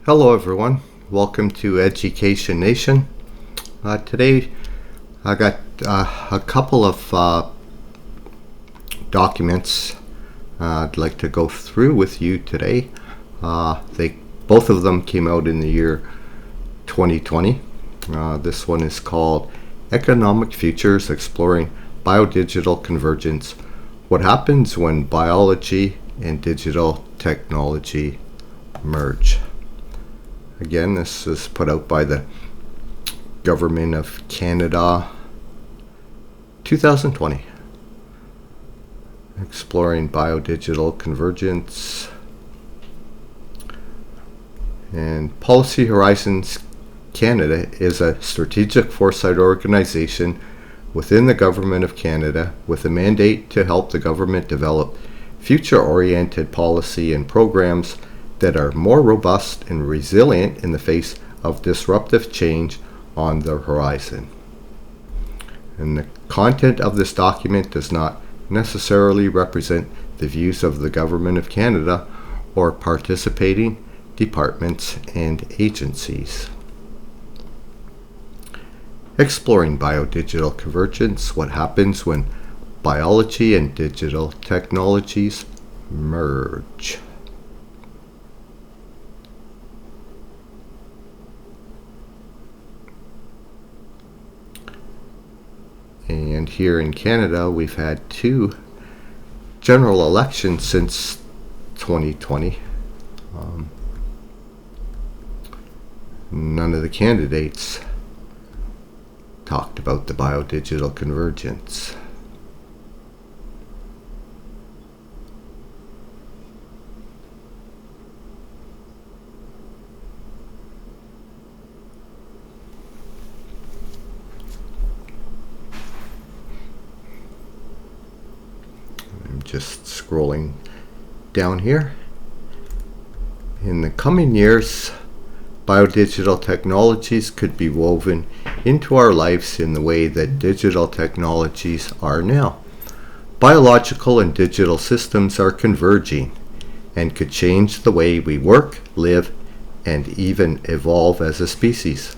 Hello everyone, welcome to Education Nation. Today I got a couple of documents I'd like to go through with you today. Both of them came out in the year 2020. This one is called Economic Futures Exploring Biodigital Convergence: What Happens When Biology and Digital Technology Merge. Again, this is put out by the Government of Canada, 2020. Exploring Biodigital Convergence. And Policy Horizons Canada is a strategic foresight organization within the Government of Canada with a mandate to help the government develop future-oriented policy and programs that are more robust and resilient in the face of disruptive change on the horizon. And the content of this document does not necessarily represent the views of the Government of Canada or participating departments and agencies. Exploring Biodigital Convergence: What Happens When Biology and Digital Technologies Merge. And here in Canada, we've had two general elections since 2020. None of the candidates talked about the biodigital convergence. Just scrolling down here. In the coming years, biodigital technologies could be woven into our lives in the way that digital technologies are now. Biological and digital systems are converging and could change the way we work, live, and even evolve as a species.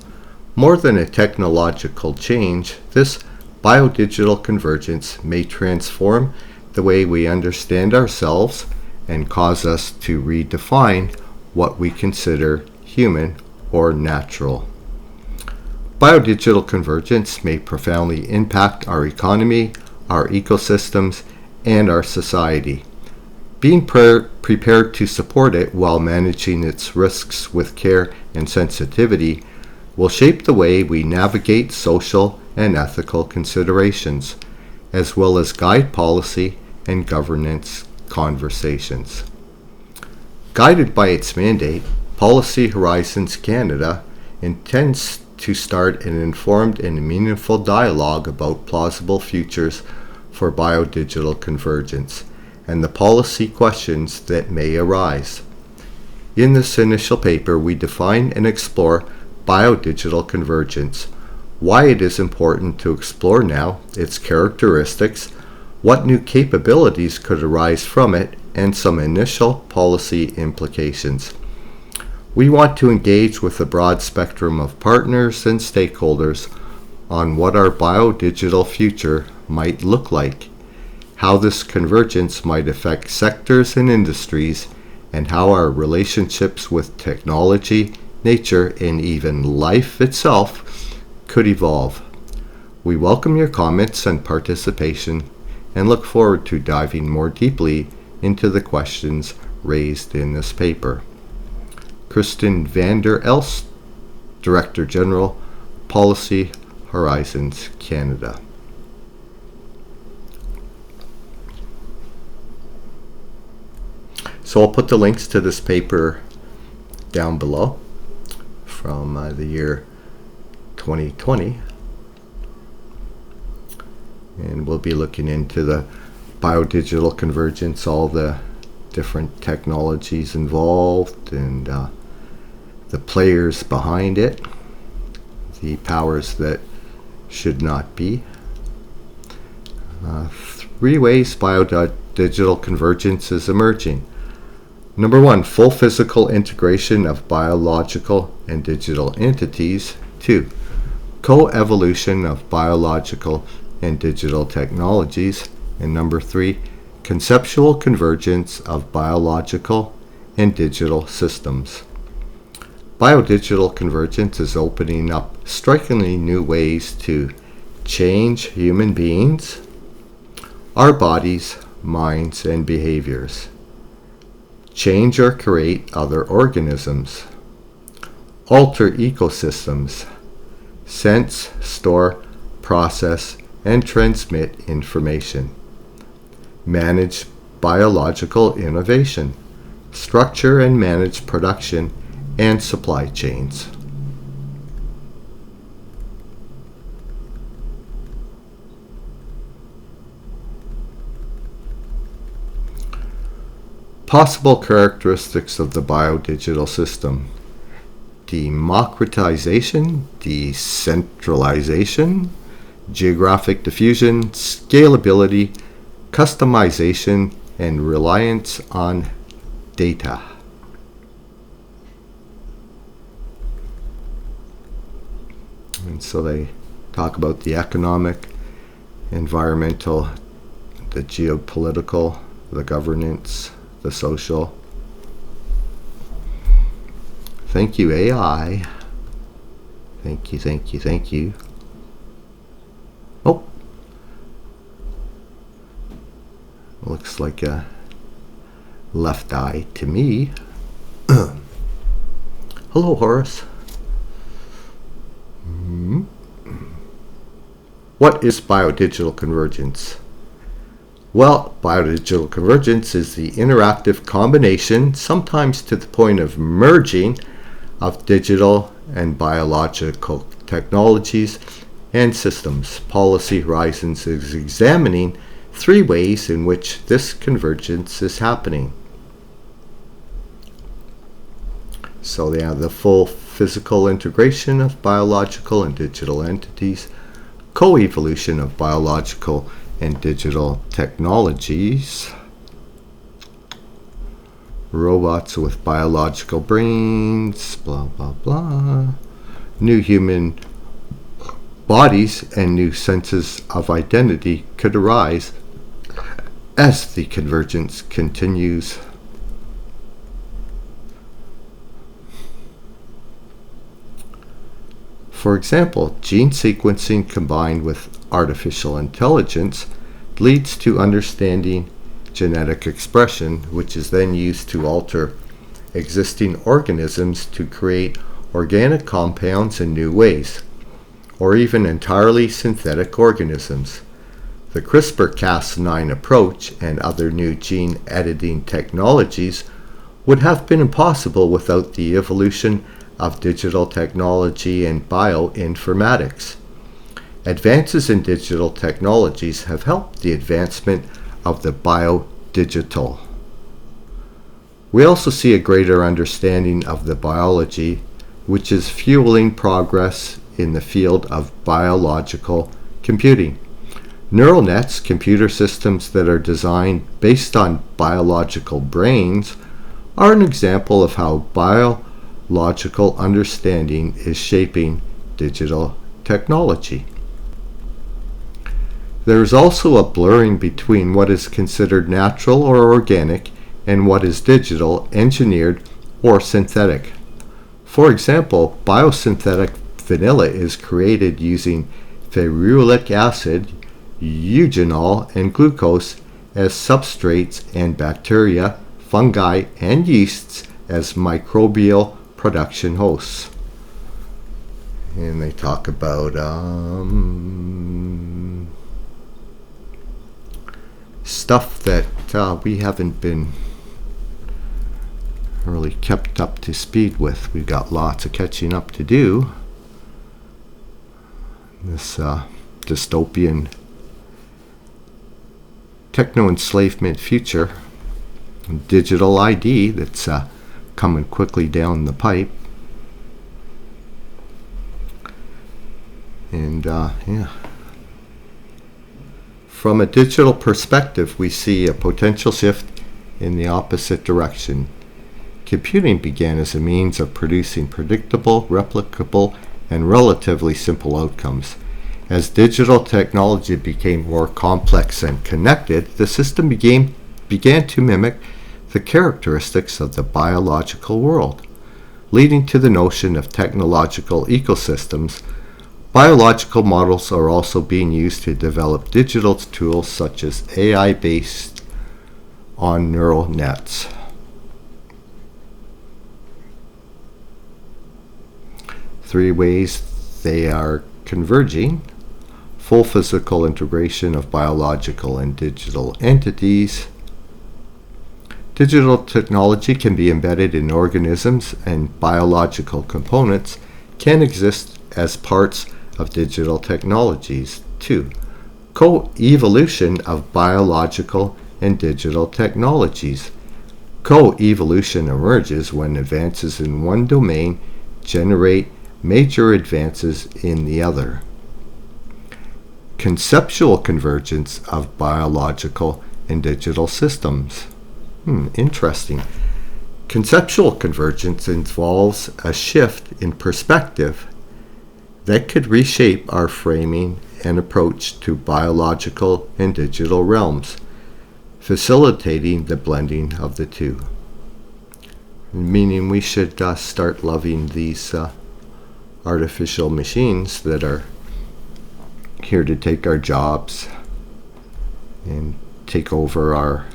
More than a technological change, this biodigital convergence may transform the way we understand ourselves and cause us to redefine what we consider human or natural. Biodigital convergence may profoundly impact our economy, our ecosystems, and our society. Being prepared to support it while managing its risks with care and sensitivity will shape the way we navigate social and ethical considerations, as well as guide policy and governance conversations. Guided by its mandate, Policy Horizons Canada intends to start an informed and meaningful dialogue about plausible futures for biodigital convergence and the policy questions that may arise. In this initial paper, we define and explore biodigital convergence, why it is important to explore now, its characteristics, what new capabilities could arise from it, and some initial policy implications. We want to engage with a broad spectrum of partners and stakeholders on what our biodigital future might look like, how this convergence might affect sectors and industries, and how our relationships with technology, nature, and even life itself could evolve. We welcome your comments and participation and look forward to diving more deeply into the questions raised in this paper. Kristen van der Elst, Director General, Policy Horizons Canada. So I'll put the links to this paper down below from the year 2020. And we'll be looking into the biodigital convergence, all the different technologies involved, and the players behind it, the powers that should not be. 3 ways biodigital convergence is emerging. Number 1, full physical integration of biological and digital entities. 2, co-evolution of biological and digital technologies. And number 3, conceptual convergence of biological and digital systems. Biodigital convergence is opening up strikingly new ways to change human beings, our bodies, minds, and behaviors, change or create other organisms, alter ecosystems, sense, store, process, and transmit information, manage biological innovation, structure and manage production and supply chains. Possible characteristics of the biodigital system: democratization, decentralization, geographic diffusion, scalability, customization, and reliance on data. And so they talk about the economic, environmental, the geopolitical, the governance, the social. Thank you, AI. Thank you, thank you, thank you. Oh. Looks like a left eye to me. Hello, Horace. What is biodigital convergence? Well, biodigital convergence is the interactive combination, sometimes to the point of merging, of digital and biological technologies and systems. Policy Horizons is examining 3 ways in which this convergence is happening. So they have the full physical integration of biological and digital entities, co-evolution of biological and digital technologies, robots with biological brains, blah, blah, blah, new human bodies and new senses of identity could arise as the convergence continues. For example, gene sequencing combined with artificial intelligence leads to understanding genetic expression, which is then used to alter existing organisms to create organic compounds in new ways, or even entirely synthetic organisms. The CRISPR-Cas9 approach and other new gene editing technologies would have been impossible without the evolution of digital technology and bioinformatics. Advances in digital technologies have helped the advancement of the biodigital. We also see a greater understanding of the biology, which is fueling progress in the field of biological computing. Neural nets, computer systems that are designed based on biological brains, are an example of how biological understanding is shaping digital technology. There is also a blurring between what is considered natural or organic and what is digital, engineered, or synthetic. For example, biosynthetic vanilla is created using ferulic acid, eugenol, and glucose as substrates and bacteria, fungi, and yeasts as microbial production hosts. And they talk about stuff that we haven't been really kept up to speed with. We've got lots of catching up to do. This dystopian techno-enslavement future, digital ID that's coming quickly down the pipe. And from a digital perspective, we see a potential shift in the opposite direction. Computing began as a means of producing predictable, replicable, and relatively simple outcomes. As digital technology became more complex and connected, the system began to mimic the characteristics of the biological world, leading to the notion of technological ecosystems. Biological models are also being used to develop digital tools such as AI based on neural nets. Three ways they are converging: full physical integration of biological and digital entities. Digital technology can be embedded in organisms, and biological components can exist as parts of digital technologies. 2. Co-evolution of biological and digital technologies. Co-evolution emerges when advances in one domain generate major advances in the other. Conceptual convergence of biological and digital systems. Interesting. Conceptual convergence involves a shift in perspective that could reshape our framing and approach to biological and digital realms, facilitating the blending of the two. Meaning we should start loving these artificial machines that are here to take our jobs and take over our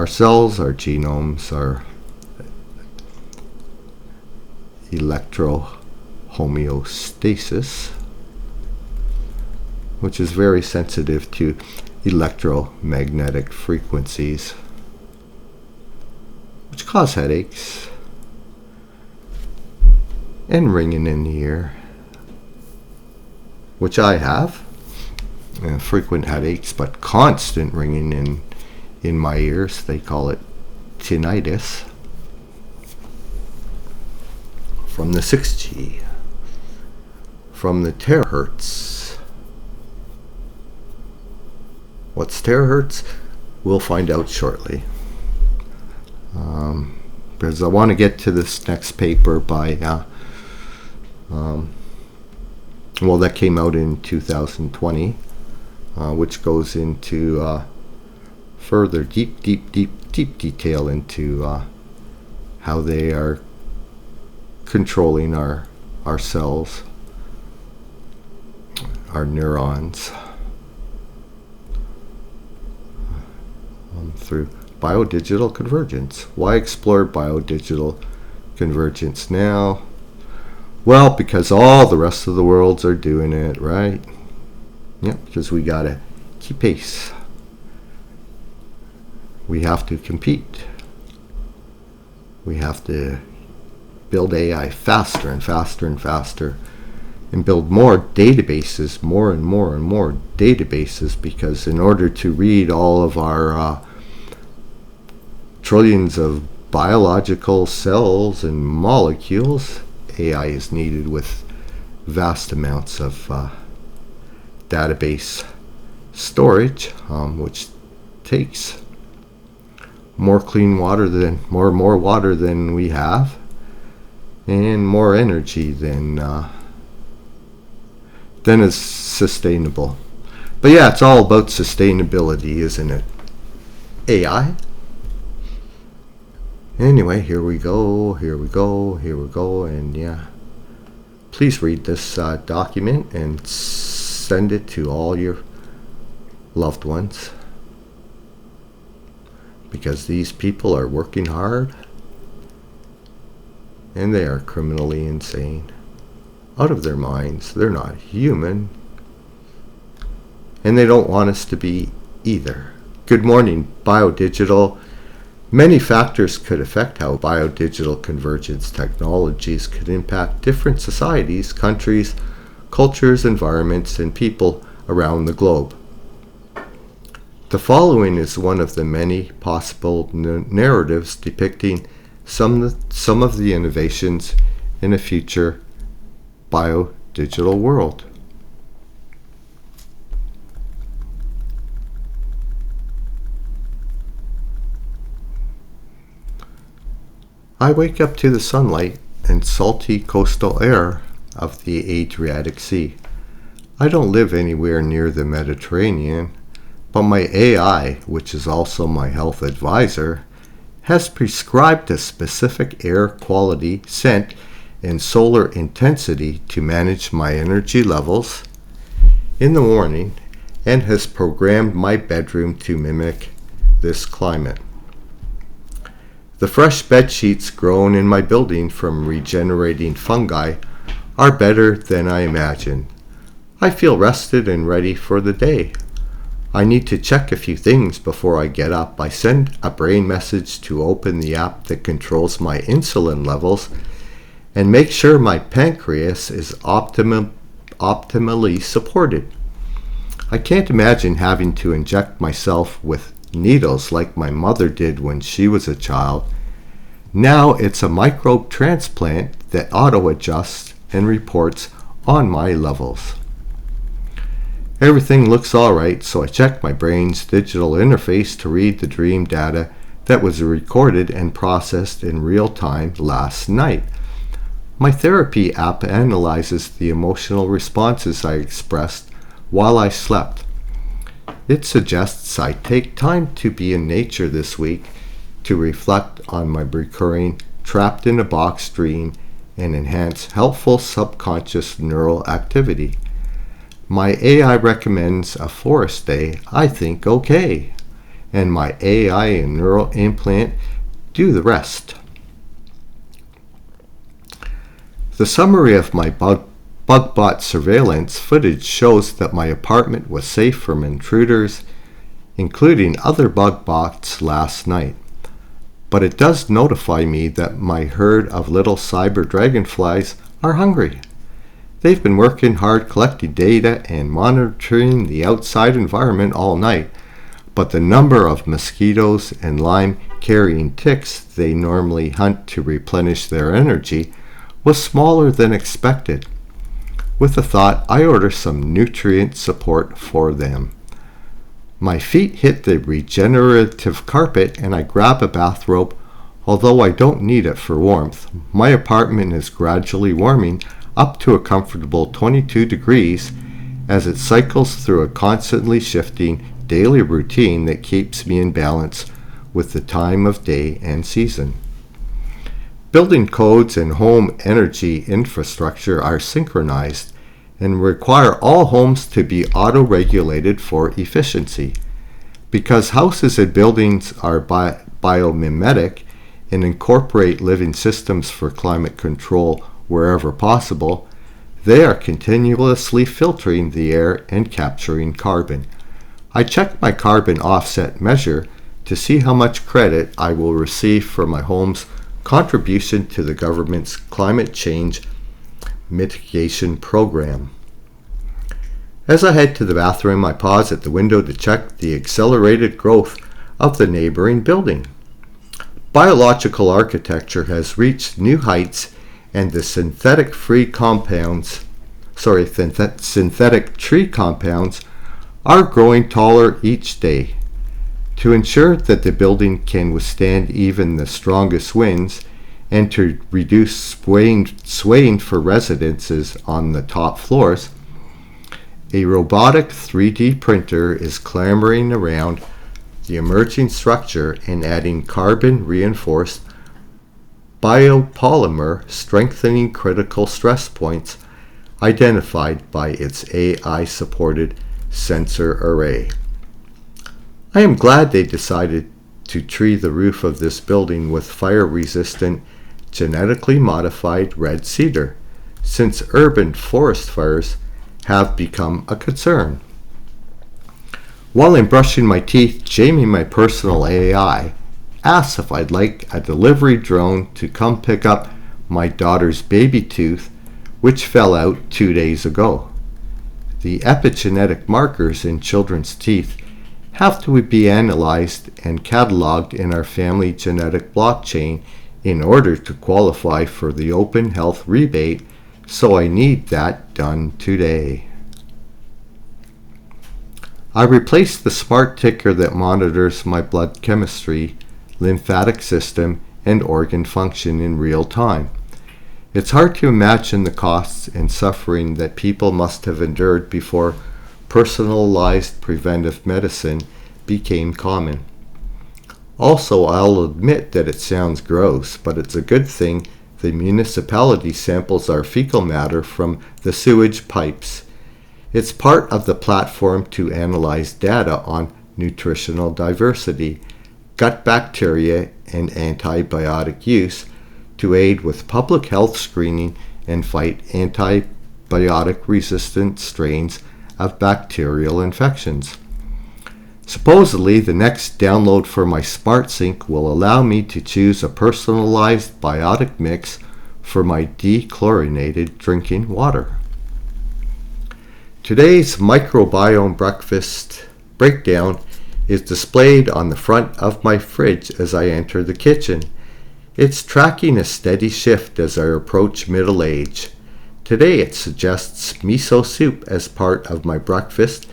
cells, our genomes, our electrohomeostasis, which is very sensitive to electromagnetic frequencies, which cause headaches and ringing in the ear, which I have. Frequent headaches, but constant ringing in my ears. They call it tinnitus. From the 6G, from the terahertz. What's terahertz? We'll find out shortly. Because I want to get to this next paper by, that came out in 2020, which goes into further deep detail into how they are controlling our cells, our neurons, through biodigital convergence. Why explore biodigital convergence now? Well, because all the rest of the worlds are doing it, right? Yep, because we gotta keep pace. We have to compete. We have to build AI faster and faster and faster, and build more databases, more and more and more databases, because in order to read all of our trillions of biological cells and molecules, AI is needed with vast amounts of database storage, which takes more water than we have, and more energy than is sustainable. But yeah, it's all about sustainability, isn't it? AI. Anyway, here we go, and yeah. Please read this document and send it to all your loved ones, because these people are working hard and they are criminally insane, out of their minds. They're not human, and they don't want us to be either. Good morning, Biodigital. Many factors could affect how biodigital convergence technologies could impact different societies, countries, cultures, environments, and people around the globe. The following is one of the many possible narratives depicting some of the innovations in a future biodigital world. I wake up to the sunlight and salty coastal air of the Adriatic Sea. I don't live anywhere near the Mediterranean, but my AI, which is also my health advisor, has prescribed a specific air quality, scent, and solar intensity to manage my energy levels in the morning and has programmed my bedroom to mimic this climate. The fresh bed sheets grown in my building from regenerating fungi are better than I imagined. I feel rested and ready for the day. I need to check a few things before I get up. I send a brain message to open the app that controls my insulin levels and make sure my pancreas is optimally supported. I can't imagine having to inject myself with needles like my mother did when she was a child. Now it's a microbe transplant that auto-adjusts and reports on my levels. Everything looks alright, so I check my brain's digital interface to read the dream data that was recorded and processed in real time last night. My therapy app analyzes the emotional responses I expressed while I slept. It suggests I take time to be in nature this week to reflect on my recurring trapped in a box dream and enhance helpful subconscious neural activity. My AI recommends a forest day. I think okay. And my AI and neural implant do the rest. The summary of my bug-bot surveillance footage shows that my apartment was safe from intruders, including other bug bots last night. But it does notify me that my herd of little cyber dragonflies are hungry. They've been working hard collecting data and monitoring the outside environment all night, but the number of mosquitoes and Lyme-carrying ticks they normally hunt to replenish their energy was smaller than expected. With the thought, I order some nutrient support for them. My feet hit the regenerative carpet and I grab a bathrobe, although I don't need it for warmth. My apartment is gradually warming up to a comfortable 22 degrees as it cycles through a constantly shifting daily routine that keeps me in balance with the time of day and season. Building codes and home energy infrastructure are synchronized and require all homes to be auto-regulated for efficiency. Because houses and buildings are biomimetic and incorporate living systems for climate control wherever possible, they are continuously filtering the air and capturing carbon. I check my carbon offset measure to see how much credit I will receive for my home's contribution to the government's climate change mitigation program. As I head to the bathroom, I pause at the window to check the accelerated growth of the neighboring building. Biological architecture has reached new heights and the synthetic tree compounds are growing taller each day. To ensure that the building can withstand even the strongest winds and to reduce swaying for residences on the top floors, a robotic 3D printer is clambering around the emerging structure and adding carbon-reinforced biopolymer, strengthening critical stress points identified by its AI-supported sensor array. I am glad they decided to tree the roof of this building with fire-resistant, genetically modified red cedar, since urban forest fires have become a concern. While I'm brushing my teeth, Jamie, my personal AI, asks if I'd like a delivery drone to come pick up my daughter's baby tooth, which fell out 2 days ago. The epigenetic markers in children's teeth have to be analyzed and cataloged in our family genetic blockchain in order to qualify for the Open Health rebate, so I need that done today. I replaced the smart ticker that monitors my blood chemistry, lymphatic system, and organ function in real time. It's hard to imagine the costs and suffering that people must have endured before personalized preventive medicine became common. Also, I'll admit that it sounds gross, but it's a good thing the municipality samples our fecal matter from the sewage pipes. It's part of the platform to analyze data on nutritional diversity, gut bacteria, and antibiotic use to aid with public health screening and fight antibiotic-resistant strains of bacterial infections. Supposedly, the next download for my SmartSync will allow me to choose a personalized biotic mix for my dechlorinated drinking water. Today's microbiome breakfast breakdown is displayed on the front of my fridge as I enter the kitchen. It's tracking a steady shift as I approach middle age. Today it suggests miso soup as part of my breakfast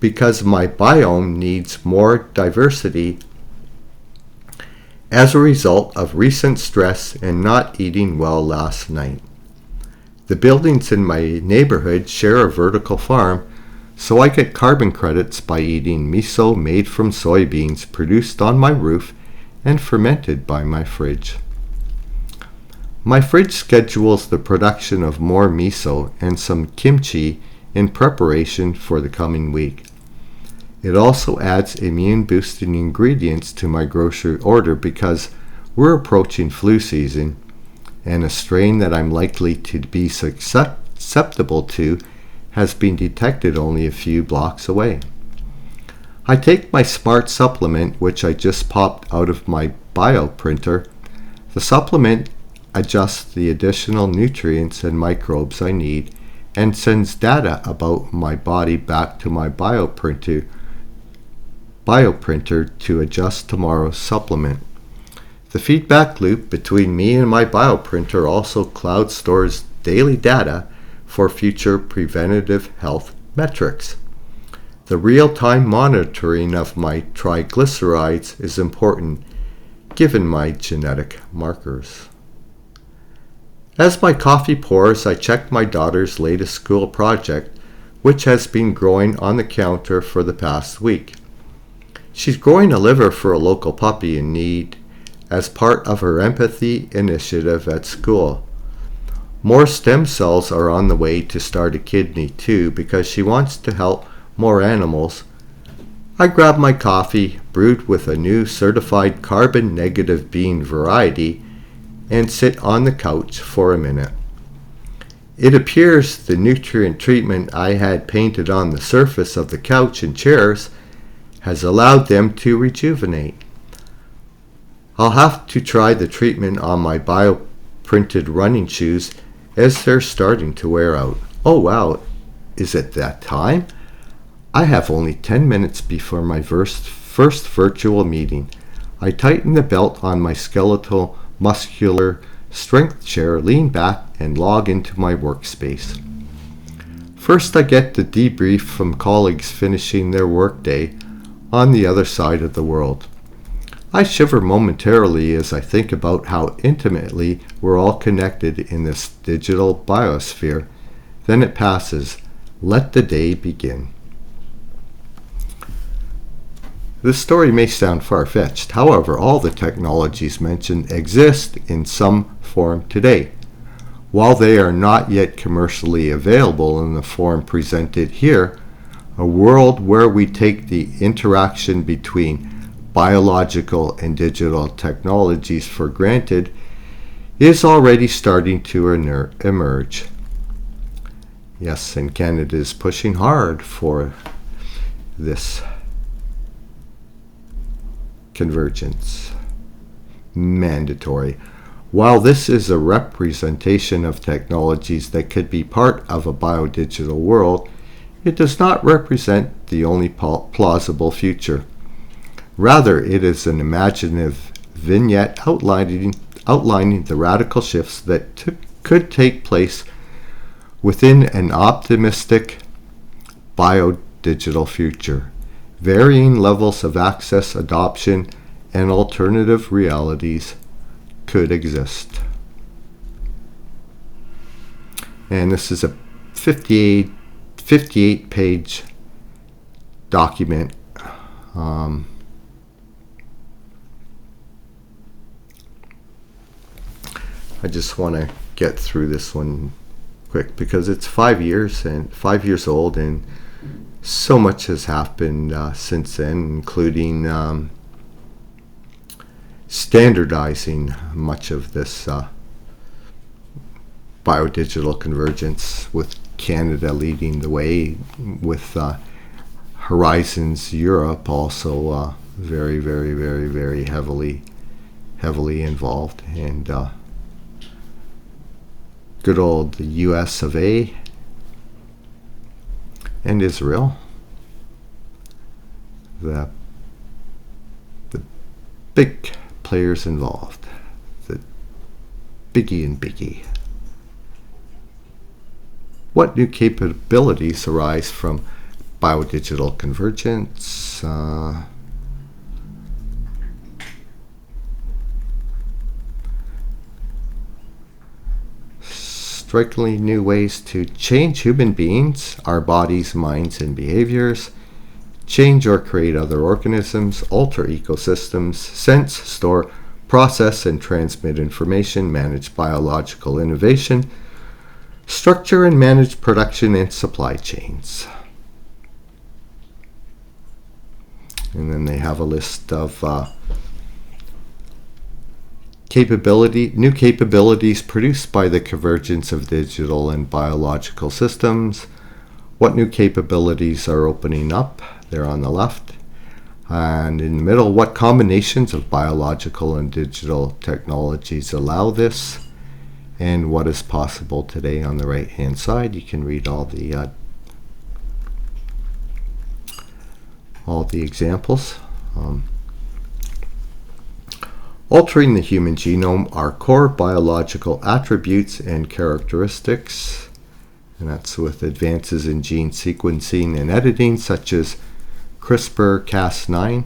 because my biome needs more diversity as a result of recent stress and not eating well last night. The buildings in my neighborhood share a vertical farm, so I get carbon credits by eating miso made from soybeans produced on my roof and fermented by my fridge. My fridge schedules the production of more miso and some kimchi in preparation for the coming week. It also adds immune-boosting ingredients to my grocery order because we're approaching flu season, and a strain that I'm likely to be susceptible to has been detected only a few blocks away. I take my Smart supplement, which I just popped out of my bioprinter. The supplement adjusts the additional nutrients and microbes I need and sends data about my body back to my bioprinter to adjust tomorrow's supplement. The feedback loop between me and my bioprinter also cloud stores daily data for future preventative health metrics. The real-time monitoring of my triglycerides is important given my genetic markers. As my coffee pours, I check my daughter's latest school project, which has been growing on the counter for the past week. She's growing a liver for a local puppy in need as part of her empathy initiative at school. More stem cells are on the way to start a kidney too because she wants to help more animals. I grab my coffee, brewed with a new certified carbon negative bean variety, and sit on the couch for a minute. It appears the nutrient treatment I had painted on the surface of the couch and chairs has allowed them to rejuvenate. I'll have to try the treatment on my bioprinted running shoes as they're starting to wear out. Oh wow, is it that time? I have only 10 minutes before my first virtual meeting. I tighten the belt on my skeletal muscular strength chair, lean back, and log into my workspace. First, I get the debrief from colleagues finishing their workday on the other side of the world. I shiver momentarily as I think about how intimately we're all connected in this digital biosphere. Then it passes. Let the day begin. This story may sound far-fetched. However, all the technologies mentioned exist in some form today. While they are not yet commercially available in the form presented here, a world where we take the interaction between biological and digital technologies for granted is already starting to emerge. Yes, and Canada is pushing hard for this convergence. Mandatory. While this is a representation of technologies that could be part of a biodigital world, it does not represent the only plausible future. Rather, it is an imaginative vignette outlining the radical shifts that could take place within an optimistic biodigital future. Varying levels of access, adoption, and alternative realities could exist. And this is a 58 page document. I just want to get through this one quick because it's 5 years old, and so much has happened since then, including standardizing much of this biodigital convergence, with Canada leading the way, with Horizons Europe also very, very, very, very heavily involved, and good old the US of A and Israel, the big players involved, the biggie and biggie. What new capabilities arise from biodigital convergence? Strikingly new ways to change human beings, our bodies, minds, and behaviors, change or create other organisms, alter ecosystems, sense, store, process, and transmit information, manage biological innovation, structure and manage production and supply chains. And then they have a list of new capabilities produced by the convergence of digital and biological systems. What new capabilities are opening up? They're on the left. And in the middle, what combinations of biological and digital technologies allow this? And what is possible today on the right-hand side. You can read all the examples. Altering the human genome are core biological attributes and characteristics, and that's with advances in gene sequencing and editing such as CRISPR-Cas9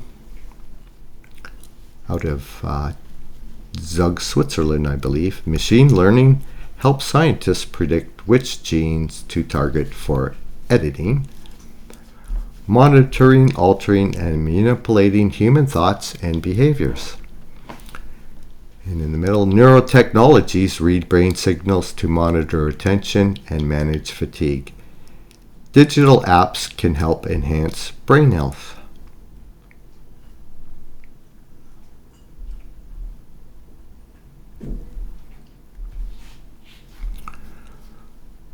out of Zug, Switzerland, I believe. Machine learning helps scientists predict which genes to target for editing. Monitoring, altering, and manipulating human thoughts and behaviors. And in the middle, neurotechnologies read brain signals to monitor attention and manage fatigue. Digital apps can help enhance brain health.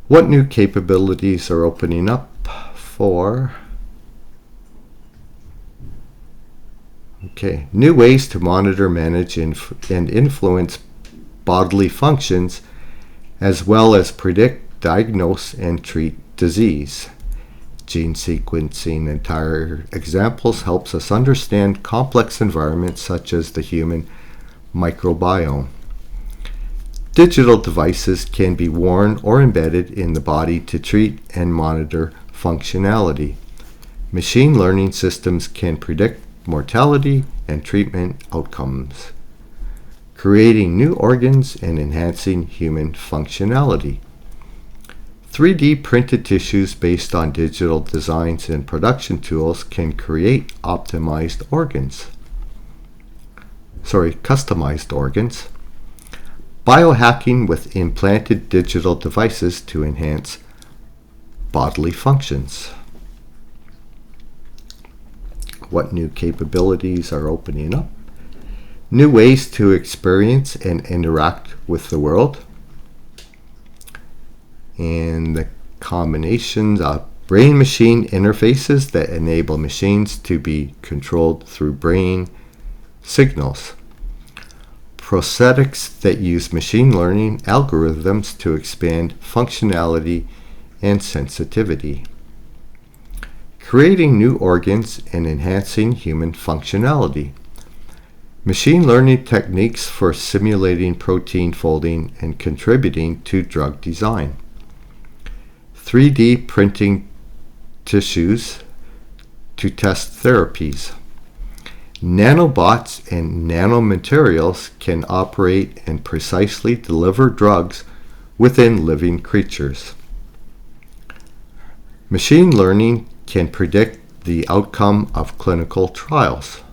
What new capabilities are opening up for? Okay, new ways to monitor, manage, and influence bodily functions, as well as predict, diagnose, and treat disease. Gene sequencing entire examples helps us understand complex environments such as the human microbiome. Digital devices can be worn or embedded in the body to treat and monitor functionality. Machine learning systems can predict mortality and treatment outcomes, creating new organs and enhancing human functionality. 3D printed tissues based on digital designs and production tools can create customized organs. Biohacking with implanted digital devices to enhance bodily functions. What new capabilities are opening up? New ways to experience and interact with the world. And the combinations of brain-machine interfaces that enable machines to be controlled through brain signals. Prosthetics that use machine learning algorithms to expand functionality and sensitivity. Creating new organs and enhancing human functionality. Machine learning techniques for simulating protein folding and contributing to drug design. 3D printing tissues to test therapies. Nanobots and nanomaterials can operate and precisely deliver drugs within living creatures. Machine learning can predict the outcome of clinical trials.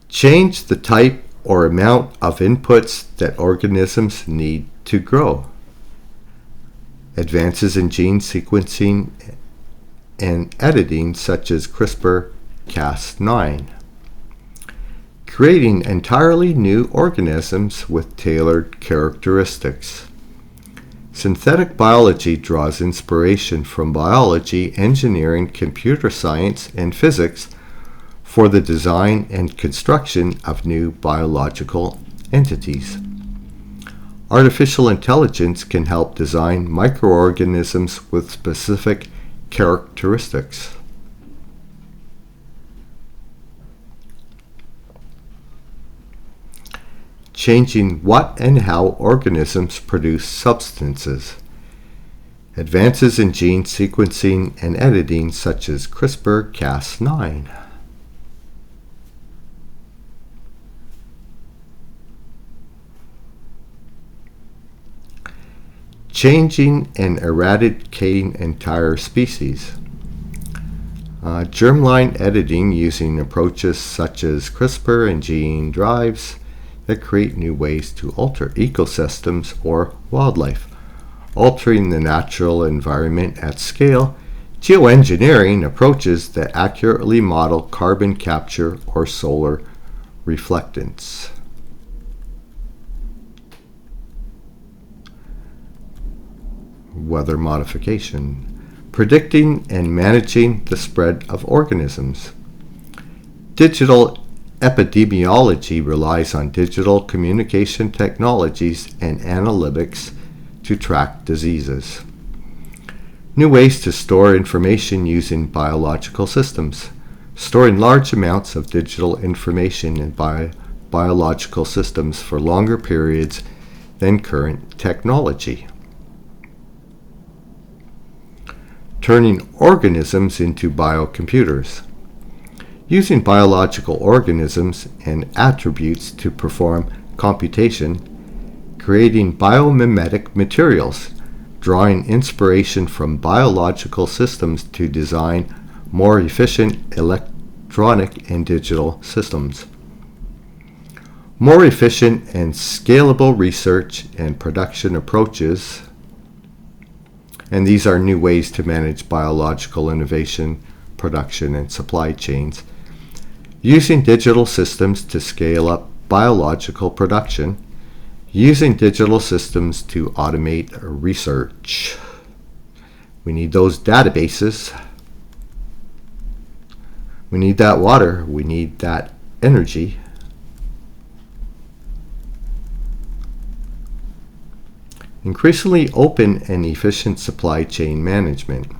Change the type or amount of inputs that organisms need to grow. Advances in gene sequencing and editing such as CRISPR-Cas9. Creating entirely new organisms with tailored characteristics. Synthetic biology draws inspiration from biology, engineering, computer science, and physics for the design and construction of new biological entities. Artificial intelligence can help design microorganisms with specific characteristics. Changing what and how organisms produce substances. Advances in gene sequencing and editing such as CRISPR-Cas9. Changing and eradicating entire species. Germline editing using approaches such as CRISPR and gene drives that create new ways to alter ecosystems or wildlife. Altering the natural environment at scale. Geoengineering approaches that accurately model carbon capture or solar reflectance. Weather modification. Predicting and managing the spread of organisms. Digital epidemiology relies on digital communication technologies and analytics to track diseases. New ways to store information using biological systems. Storing large amounts of digital information in biological systems for longer periods than current technology. Turning organisms into biocomputers. Using biological organisms and attributes to perform computation, creating biomimetic materials, drawing inspiration from biological systems to design more efficient electronic and digital systems. More efficient and scalable research and production approaches. And these are new ways to manage biological innovation, production, and supply chains. Using digital systems to scale up biological production. Using digital systems to automate research. We need those databases. We need that water. We need that energy. Increasingly open and efficient supply chain management.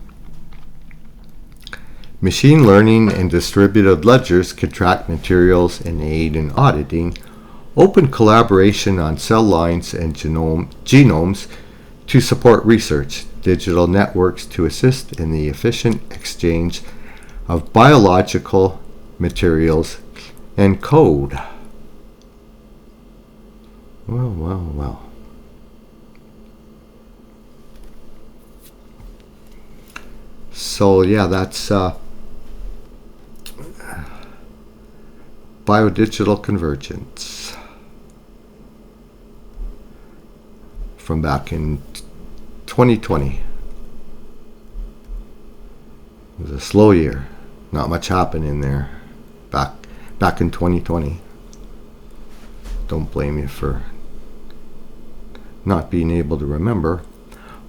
Machine learning and distributed ledgers can track materials and aid in auditing. Open collaboration on cell lines and genomes to support research. Digital networks to assist in the efficient exchange of biological materials and code. Well. So yeah, that's Biodigital Convergence from back in 2020. It was a slow year. Not much happened in there back in 2020. Don't blame you for not being able to remember.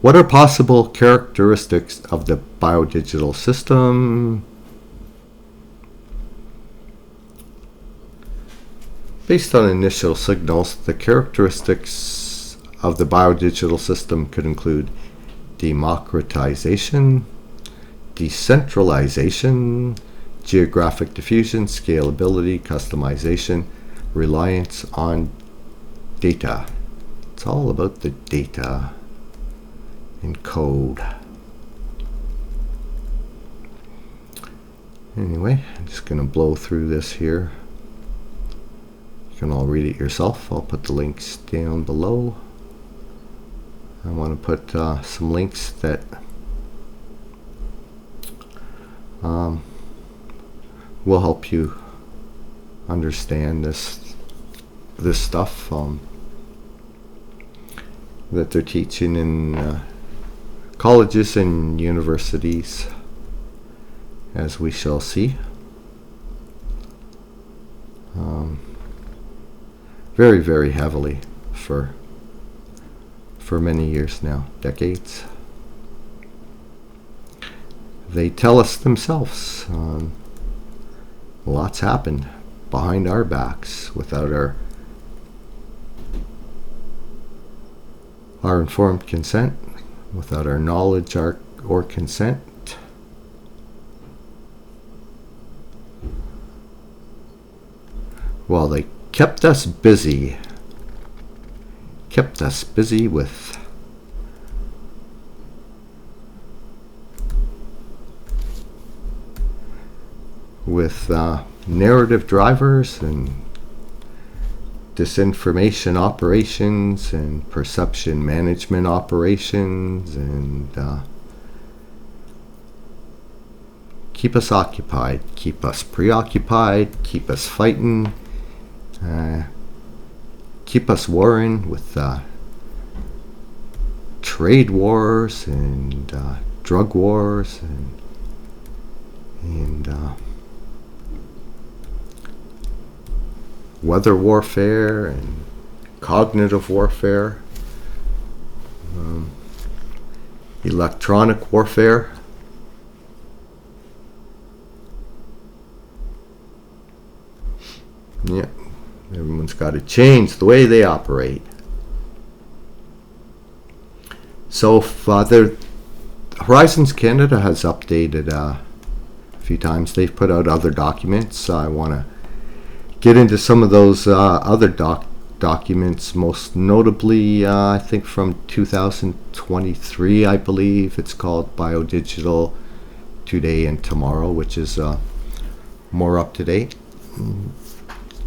What are possible characteristics of the biodigital system? Based on initial signals, the characteristics of the biodigital system could include democratization, decentralization, geographic diffusion, scalability, customization, reliance on data. It's all about the data and code. Anyway, I'm just going to blow through this here. You can all read it yourself. I'll put the links down below. I want to put some links that will help you understand this stuff that they're teaching in colleges and universities, as we shall see. Very, very heavily for many years now, decades. They tell us themselves lots happened behind our backs without our informed consent, without our knowledge or consent. Well, they kept us busy with narrative drivers and disinformation operations and perception management operations, and keep us occupied, keep us preoccupied, keep us fighting, keep us warring with trade wars and drug wars and weather warfare and cognitive warfare, electronic warfare. Yeah, everyone's got to change the way they operate. So Horizons Canada has updated a few times. They've put out other documents. I want to get into some of those other documents, most notably I think from 2023, I believe. It's called Biodigital Today and Tomorrow, which is more up to date. I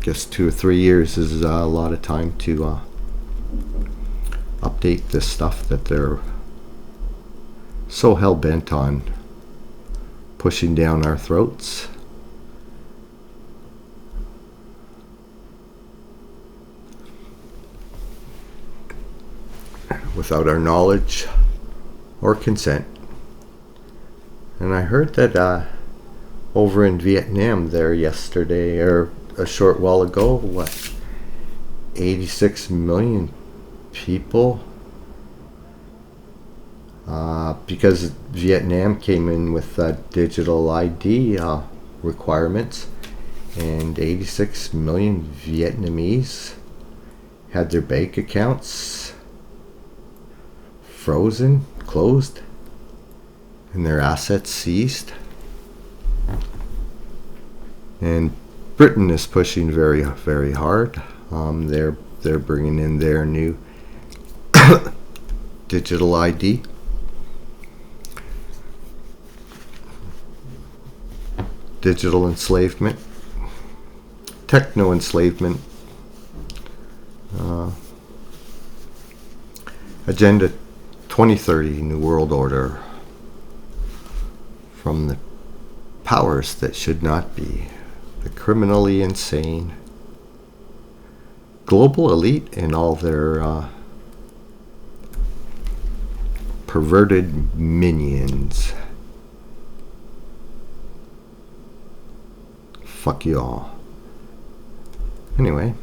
guess 2 or 3 years is a lot of time to update this stuff that they're so hell-bent on pushing down our throats. Without our knowledge or consent. And I heard that over in Vietnam there yesterday, or a short while ago, 86 million people, because Vietnam came in with digital ID requirements, and 86 million Vietnamese had their bank accounts frozen, closed, and their assets seized. And Britain is pushing very, very hard. They're bringing in their new digital ID. Digital enslavement, techno enslavement, Agenda 2030, New World Order, from the powers that should not be, the criminally insane, global elite and all their perverted minions. Fuck you all. Anyway,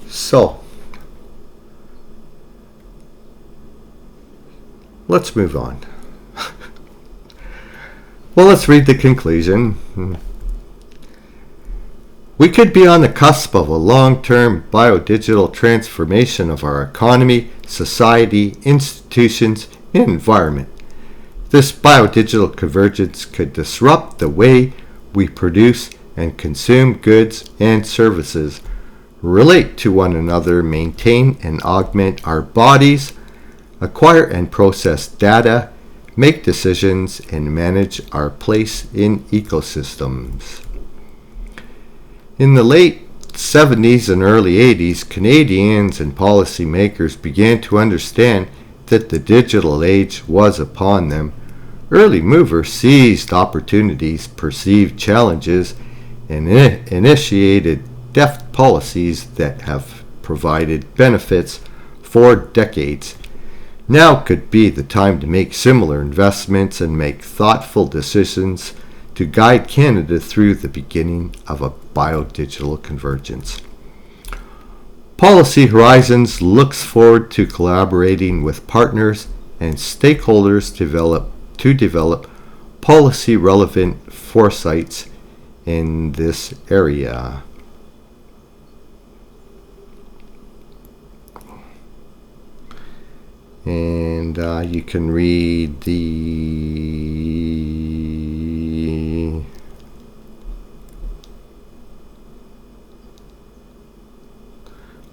so let's move on. Well, let's read the conclusion. We could be on the cusp of a long-term biodigital transformation of our economy, society, institutions, and environment. This biodigital convergence could disrupt the way we produce and consume goods and services, relate to one another, maintain and augment our bodies, acquire and process data, make decisions, and manage our place in ecosystems. In the late 70s and early 80s, Canadians and policymakers began to understand that the digital age was upon them. Early movers seized opportunities, perceived challenges, and initiated deft policies that have provided benefits for decades. Now could be the time to make similar investments and make thoughtful decisions to guide Canada through the beginning of a biodigital convergence. Policy Horizons looks forward to collaborating with partners and stakeholders to develop policy-relevant foresights in this area. And you can read the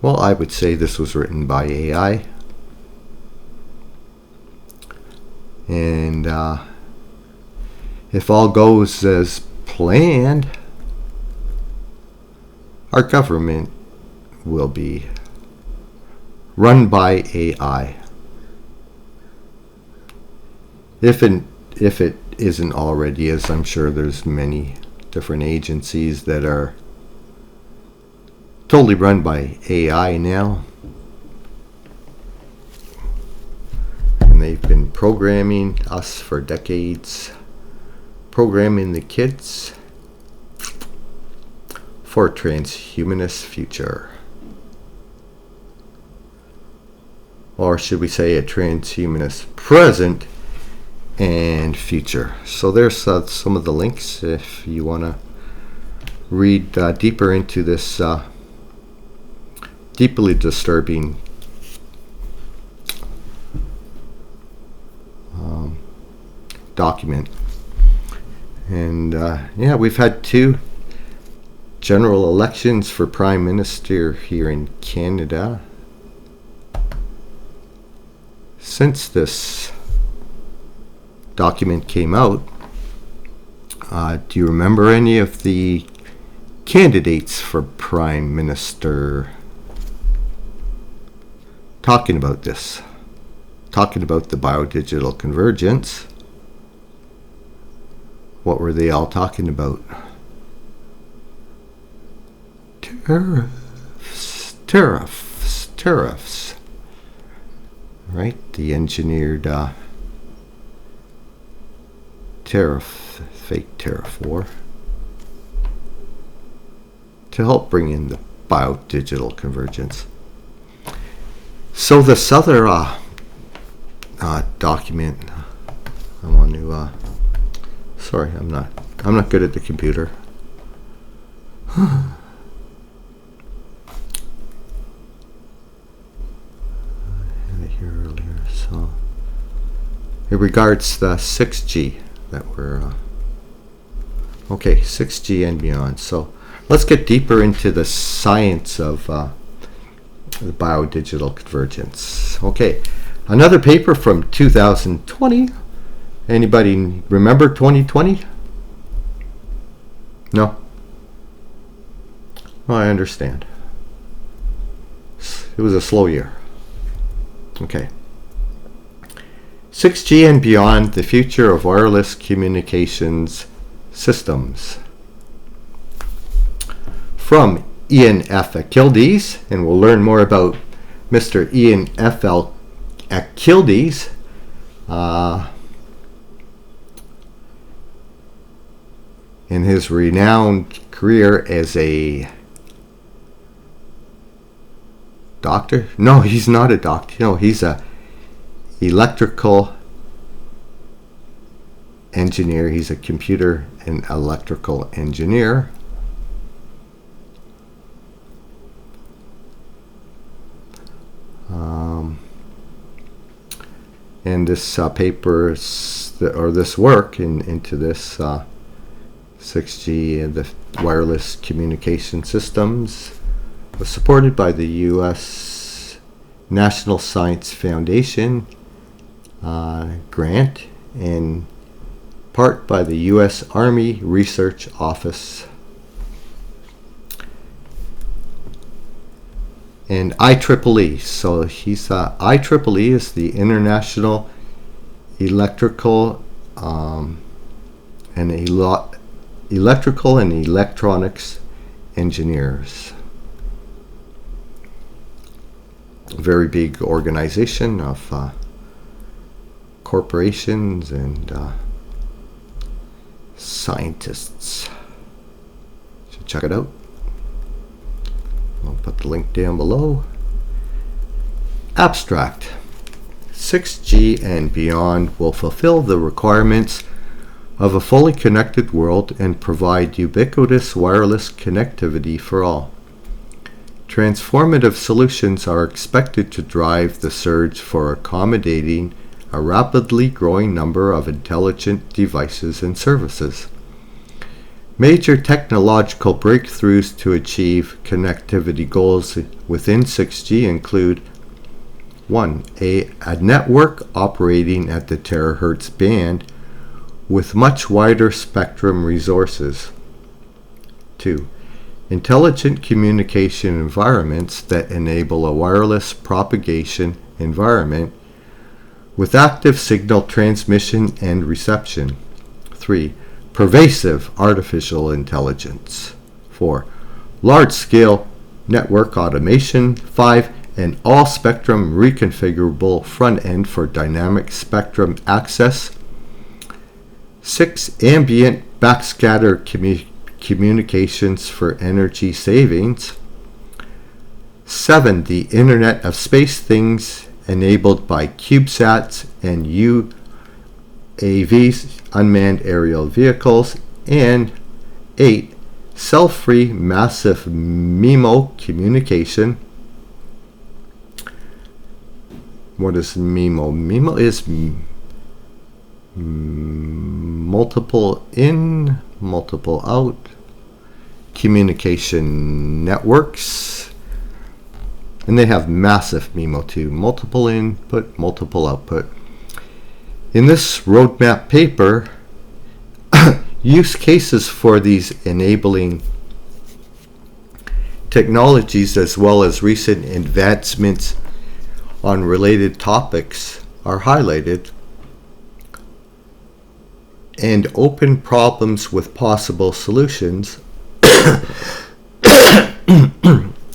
well, I would say this was written by AI. And if all goes as planned, our government will be run by AI. If it isn't already, as I'm sure there's many different agencies that are totally run by AI now. And they've been programming us for decades, programming the kids for a transhumanist future. Or should we say a transhumanist present and future. So there's some of the links if you want to read deeper into this deeply disturbing document. And yeah, we've had 2 general elections for Prime Minister here in Canada since this document came out. Do you remember any of the candidates for Prime Minister talking about this? Talking about the biodigital convergence? What were they all talking about? Tariffs. Right? The engineered fake tariff war to help bring in the biodigital convergence. So this other document, I want to. Sorry, I'm not good at the computer. Here earlier, so it regards the 6G that we're okay, 6G and beyond. So let's get deeper into the science of the biodigital convergence. Okay, another paper from 2020. Anybody remember 2020? No? Well, I understand. It was a slow year. Okay. 6G and beyond, the future of wireless communications systems. From Ian F Akyildiz, and we'll learn more about Mr. Ian F Akyildiz. In his renowned career as a doctor? No, he's not a doctor. No, he's a electrical engineer. He's a computer and electrical engineer. And this paper, or this work into this 6G and the wireless communication systems was supported by the U.S. National Science Foundation grant in part by the U.S. Army Research Office. And IEEE. So IEEE is the International Electrical Electrical and Electronics Engineers. A very big organization of corporations and scientists. So check it out. I'll put the link down below. Abstract. 6G and beyond will fulfill the requirements of a fully connected world and provide ubiquitous wireless connectivity for all. Transformative solutions are expected to drive the surge for accommodating a rapidly growing number of intelligent devices and services. Major technological breakthroughs to achieve connectivity goals within 6G include 1. A network operating at the terahertz band with much wider spectrum resources. 2. Intelligent communication environments that enable a wireless propagation environment with active signal transmission and reception. 3. Pervasive artificial intelligence. 4. Large-scale network automation. 5. An all-spectrum reconfigurable front end for dynamic spectrum access. 6. Ambient backscatter communications for energy savings. 7. The Internet of Space Things enabled by CubeSats and UAVs, unmanned aerial vehicles. And 8. Self-free massive MIMO communication. What is MIMO? MIMO is multiple in, multiple out communication networks. And they have massive MIMO too. Multiple input, multiple output. In this roadmap paper, use cases for these enabling technologies as well as recent advancements on related topics are highlighted, and open problems with possible solutions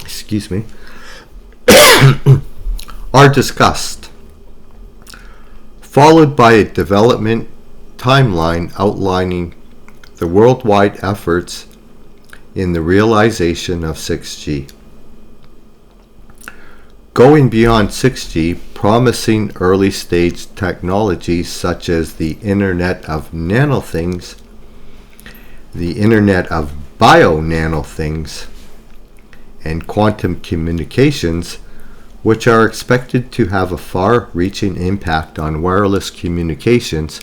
excuse me are discussed, followed by a development timeline outlining the worldwide efforts in the realization of 6G. Going beyond 6G, promising early-stage technologies such as the Internet of Nanothings, the Internet of Bio-Nanothings, and quantum communications, which are expected to have a far-reaching impact on wireless communications,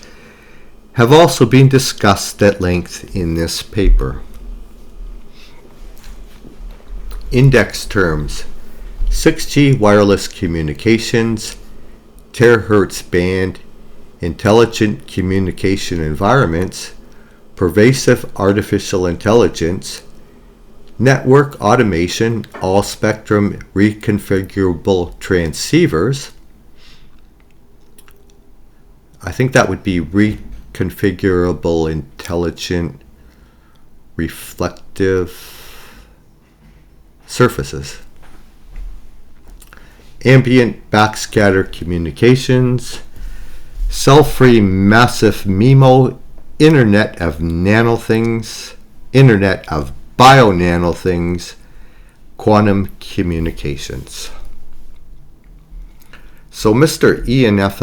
have also been discussed at length in this paper. Index terms: 6G wireless communications, terahertz band, intelligent communication environments, pervasive artificial intelligence, network automation, all-spectrum reconfigurable transceivers. I think that would be reconfigurable intelligent reflective surfaces. Ambient backscatter communications, self-free massive MIMO, Internet of Nanothings, Internet of Bio-Nanothings, quantum communications. So Mr. Ian F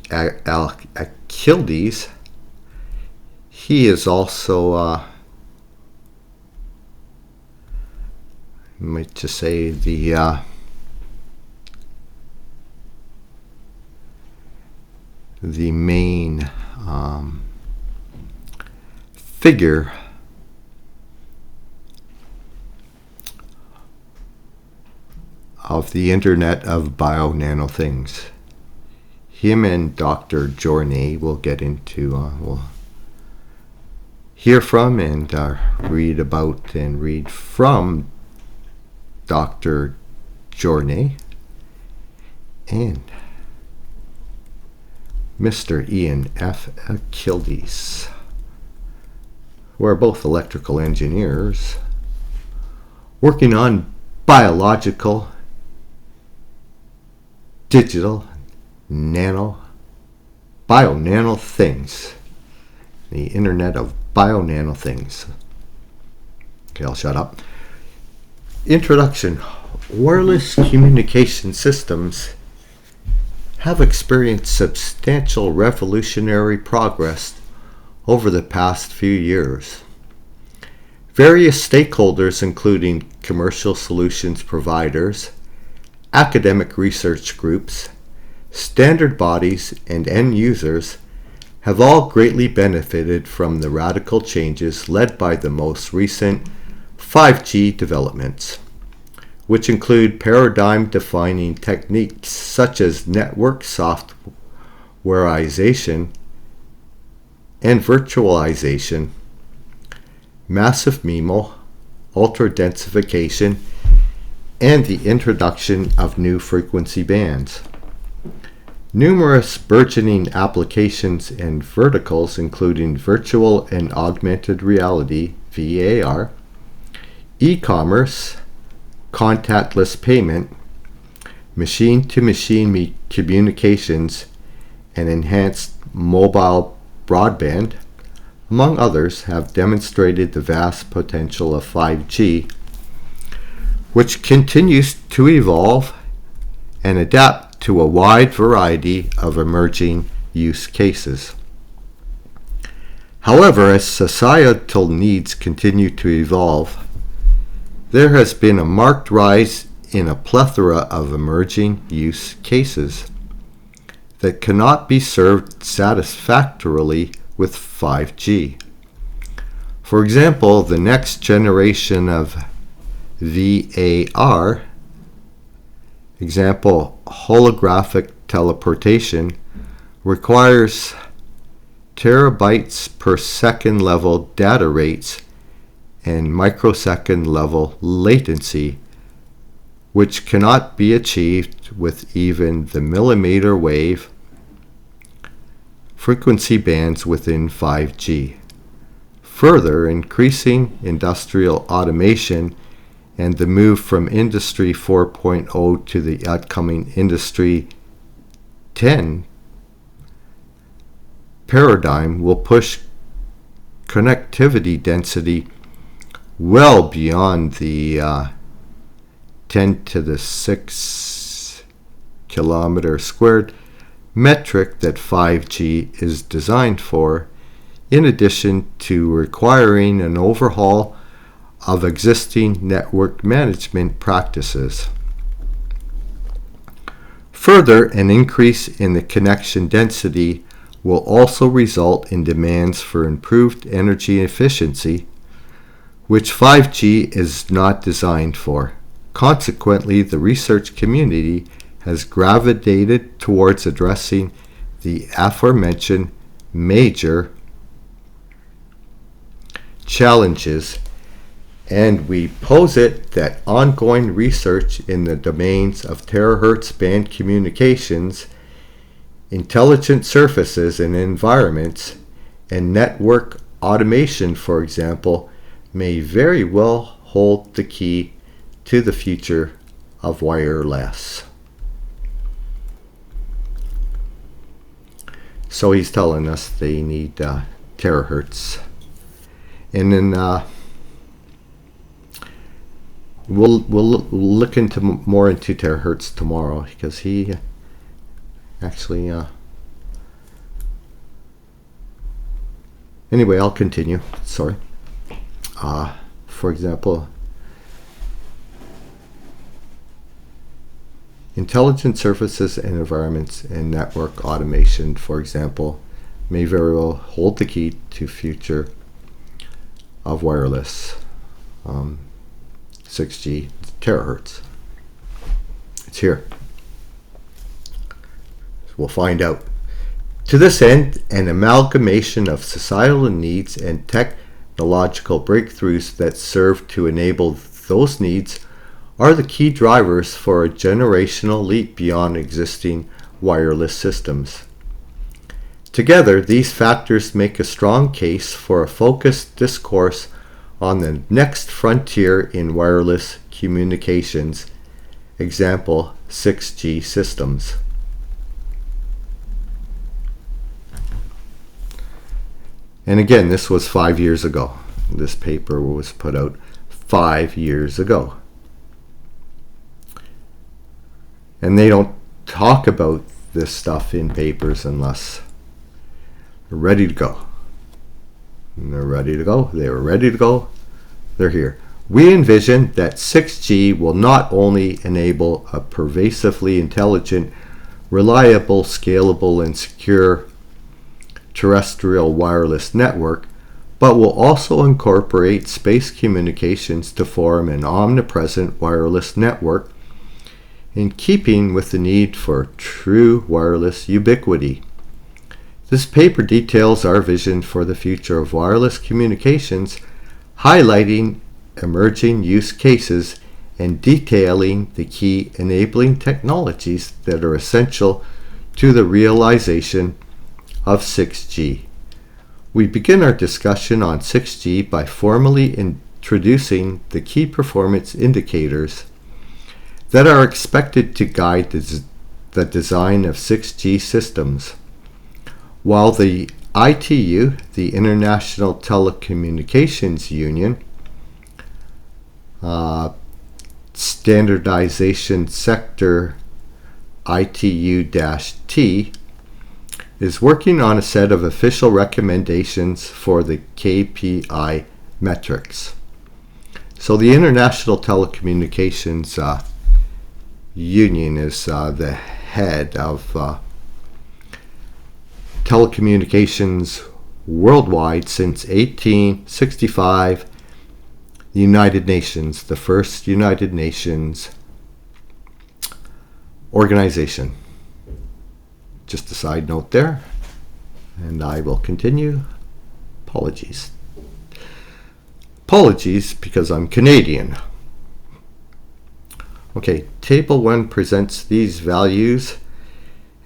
Akyildiz, he is also, I might just say the main figure of the Internet of Bio-Nanothings. him and Dr. Journey will get into, we'll hear from and read about and read from Dr. Journey and Mr. Ian F Akyildiz, who are both electrical engineers working on biological, digital, bio-nano things. The Internet of bio-nano things. Okay, I'll shut up. Introduction. Wireless communication systems have experienced substantial revolutionary progress over the past few years. Various stakeholders, including commercial solutions providers, academic research groups, standard bodies, and end users, have all greatly benefited from the radical changes led by the most recent 5G developments, which include paradigm-defining techniques such as network softwareization and virtualization, massive MIMO, ultra-densification, and the introduction of new frequency bands. Numerous burgeoning applications and verticals, including virtual and augmented reality, VAR, e-commerce, contactless payment, machine-to-machine communications, and enhanced mobile broadband, among others, have demonstrated the vast potential of 5G, which continues to evolve and adapt to a wide variety of emerging use cases. However, as societal needs continue to evolve, there has been a marked rise in a plethora of emerging use cases that cannot be served satisfactorily with 5G. For example, the next generation of VAR, example holographic teleportation, requires terabytes per second level data rates and microsecond level latency, which cannot be achieved with even the millimeter wave frequency bands within 5G. Further, increasing industrial automation and the move from Industry 4.0 to the upcoming Industry 10 paradigm will push connectivity density well beyond the 10 to the 6 kilometer squared metric that 5G is designed for, in addition to requiring an overhaul of existing network management practices. Further, an increase in the connection density will also result in demands for improved energy efficiency, which 5G is not designed for. Consequently, the research community has gravitated towards addressing the aforementioned major challenges, and we posit that ongoing research in the domains of terahertz band communications, intelligent surfaces and environments, and network automation, for example, may very well hold the key to the future of wireless. So he's telling us they need terahertz. And then we'll look into more into terahertz tomorrow, because he actually anyway, I'll continue. Sorry. For example, intelligent surfaces and environments and network automation, for example, may very well hold the key to future of wireless 6G terahertz. It's here. We'll find out. To this end, an amalgamation of societal needs and technological breakthroughs that serve to enable those needs are the key drivers for a generational leap beyond existing wireless systems. Together, these factors make a strong case for a focused discourse on the next frontier in wireless communications, example 6G systems. And again, this was 5 years ago. This paper was put out 5 years ago. And they don't talk about this stuff in papers unless they're ready to go. And they're ready to go. They were ready to go. They're here. We envision that 6G will not only enable a pervasively intelligent, reliable, scalable, and secure terrestrial wireless network, but will also incorporate space communications to form an omnipresent wireless network in keeping with the need for true wireless ubiquity. This paper details our vision for the future of wireless communications, highlighting emerging use cases and detailing the key enabling technologies that are essential to the realization of 6G. We begin our discussion on 6G by formally introducing the key performance indicators that are expected to guide the design of 6G systems. While the ITU, the International Telecommunications Union, Standardization Sector ITU-T, is working on a set of official recommendations for the KPI metrics. So the International Telecommunications Union is the head of telecommunications worldwide since 1865. The United Nations, the first United Nations organization. Just a side note there, and I will continue. Apologies. Apologies because I'm Canadian. Okay, Table 1 presents these values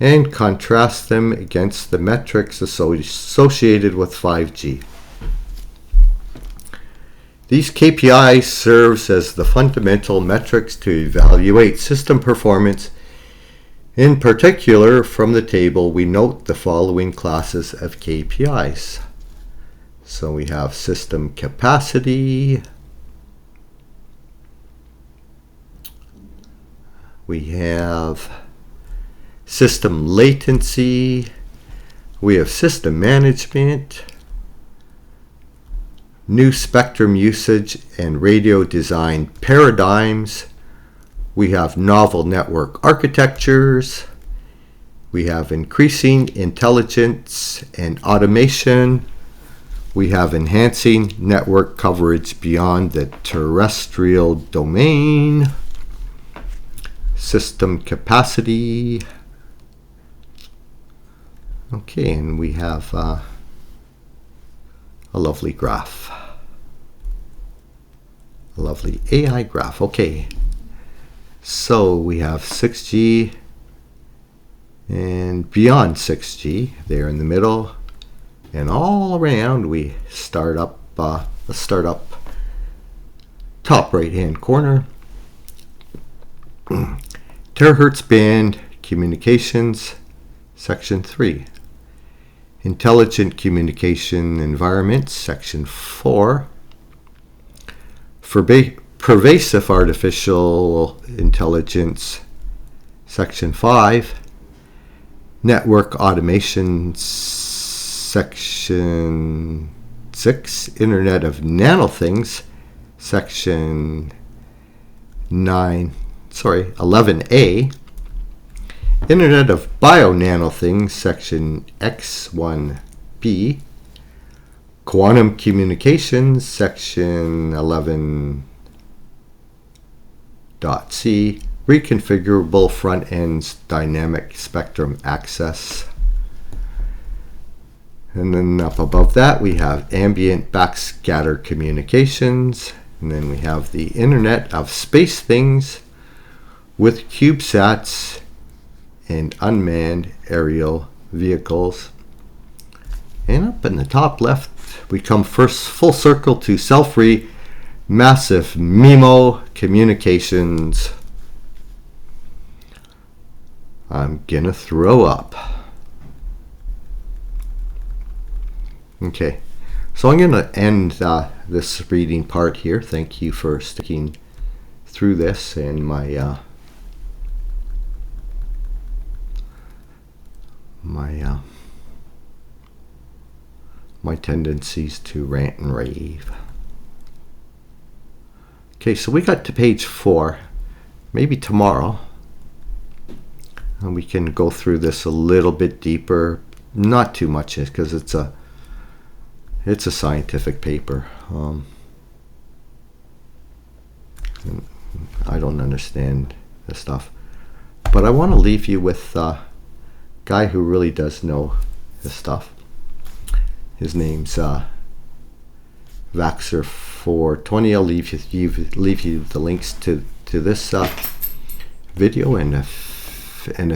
and contrasts them against the metrics associated with 5G. These KPIs serves as the fundamental metrics to evaluate system performance. In particular, from the table, we note the following classes of KPIs. So we have system capacity, we have system latency, we have system management, new spectrum usage and radio design paradigms. We have novel network architectures. We have increasing intelligence and automation. We have enhancing network coverage beyond the terrestrial domain. System capacity. Okay, and we have a lovely graph. A lovely AI graph. Okay. So we have 6G and beyond 6G there in the middle, and all around we start up, let's start up top right hand corner. Terahertz band communications, section 3. Intelligent communication environments, section 4. Pervasive artificial intelligence, section 5. Network automation, section 6. Internet of Nanothings, section 11A. Internet of Bio-Nanothings, section X1B. Quantum communications, section 11.C. reconfigurable front ends, dynamic spectrum access. And then up above that we have ambient backscatter communications. And then we have the Internet of Space Things with CubeSats and unmanned aerial vehicles. And up in the top left, we come first full circle to cell-free massive MIMO communications. I'm gonna throw up. Okay, so I'm gonna end this reading part here. Thank you for sticking through this and my my tendencies to rant and rave. Okay, so we got to page 4. Maybe tomorrow, and we can go through this a little bit deeper. Not too much, because it's a scientific paper. I don't understand this stuff, but I want to leave you with a guy who really does know his stuff. His name's Vaxxer420. I'll leave you the links to this video and a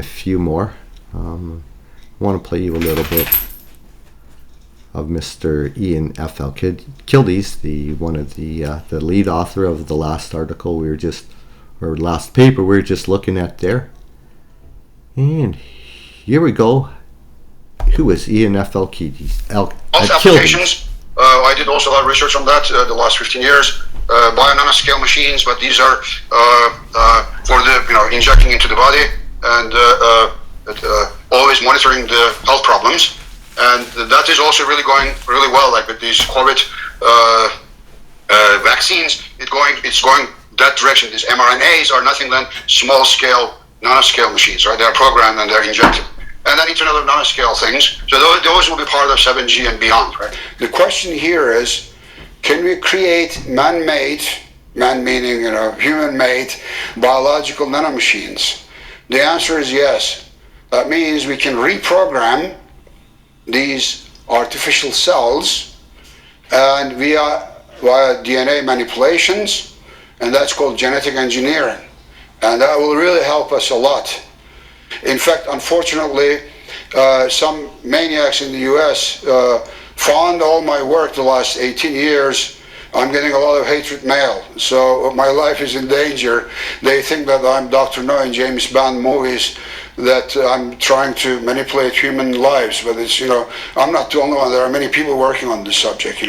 few more. I want to play you a little bit of Mr. Ian F Akyildiz, one of the lead author of the last article last paper we were just looking at there. And here we go. Who is Ian F Akyildiz? Applications. I did also a lot of research on that the last 15 years. Bio-nanoscale machines, but these are for the injecting into the body and always monitoring the health problems. And that is also really going really well. Like with these COVID vaccines, it's going that direction. These mRNAs are nothing than small scale, nanoscale machines, right? They're programmed and they're injected. And then Internet of Nanoscale things. So those will be part of 7G and beyond, right? The question here is, can we create man-made, man meaning human-made, biological nanomachines? The answer is yes. That means we can reprogram these artificial cells and via DNA manipulations, and that's called genetic engineering. And that will really help us a lot. In fact, unfortunately, some maniacs in the US found all my work the last 18 years. I'm getting a lot of hatred mail, so my life is in danger. They think that I'm Dr. No in James Bond movies, that I'm trying to manipulate human lives, but it's, I'm not the only one. There are many people working on this subject,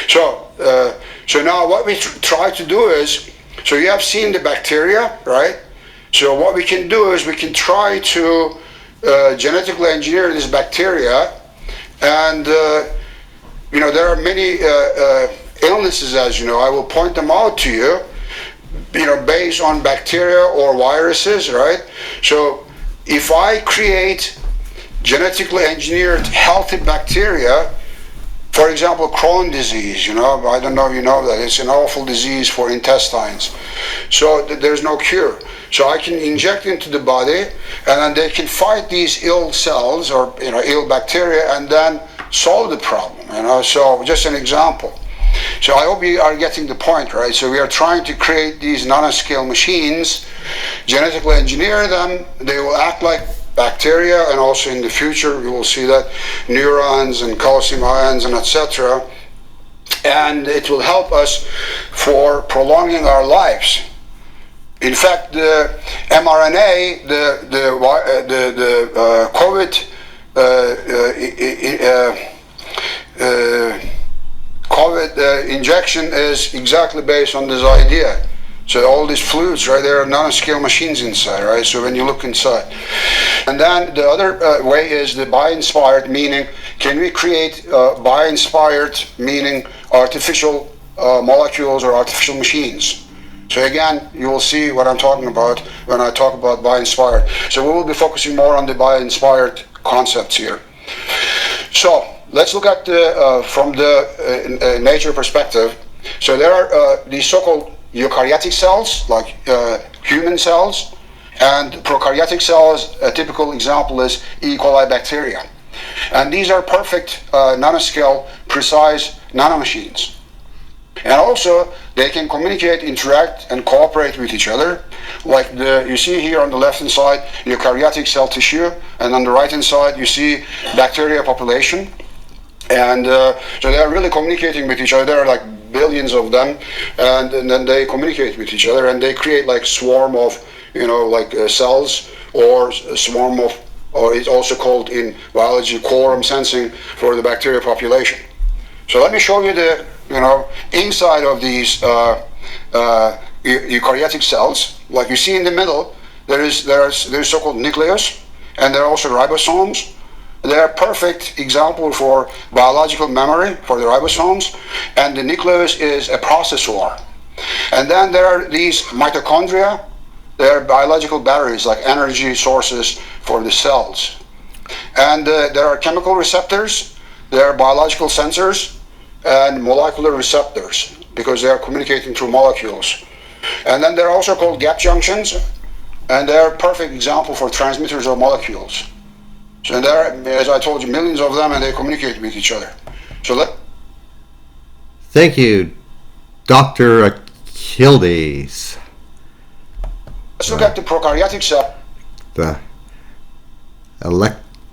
So now what we try to do is, so you have seen the bacteria, right? So what we can do is we can try to genetically engineer this bacteria, and there are many illnesses, as you know. I will point them out to you, based on bacteria or viruses, right? So if I create genetically engineered healthy bacteria, for example, Crohn's disease, I don't know if you know that, it's an awful disease for intestines. So there's no cure. So I can inject into the body, and then they can fight these ill cells or ill bacteria, and then solve the problem. So just an example. So I hope you are getting the point, right? So we are trying to create these nanoscale machines, genetically engineer them. They will act like bacteria, and also in the future we will see that neurons and calcium ions and etc. And it will help us for prolonging our lives. In fact, the mRNA, the COVID injection is exactly based on this idea. So all these fluids, right, there are nanoscale machines inside, right? So when you look inside. And then the other way is the bio-inspired, meaning can we create bio-inspired, meaning artificial molecules or artificial machines? So again, you will see what I'm talking about when I talk about bio-inspired. So we will be focusing more on the bio-inspired concepts here. So let's look at from the nature perspective. So there are these so-called eukaryotic cells, like human cells, and prokaryotic cells. A typical example is E. coli bacteria. And these are perfect nanoscale, precise nanomachines. And also, they can communicate, interact, and cooperate with each other. Like you see here on the left-hand side, eukaryotic cell tissue, and on the right-hand side, you see bacteria population. And so they're really communicating with each other. There are like billions of them, and then they communicate with each other, and they create like swarm of, cells, or a swarm of, or it's also called in biology quorum sensing for the bacteria population. So let me show you the inside of these eukaryotic cells. Like you see in the middle, there's so-called nucleus, and there are also ribosomes. They're a perfect example for biological memory for the ribosomes, and the nucleus is a processor. And then there are these mitochondria. They're biological batteries, like energy sources for the cells. And there are chemical receptors, there are biological sensors, and molecular receptors, because they are communicating through molecules. And then they're also called gap junctions, and they're a perfect example for transmitters of molecules. So there are, as I told you, millions of them, and they communicate with each other. Thank you, Dr. Akyildiz. Let's look at the prokaryotic cell. The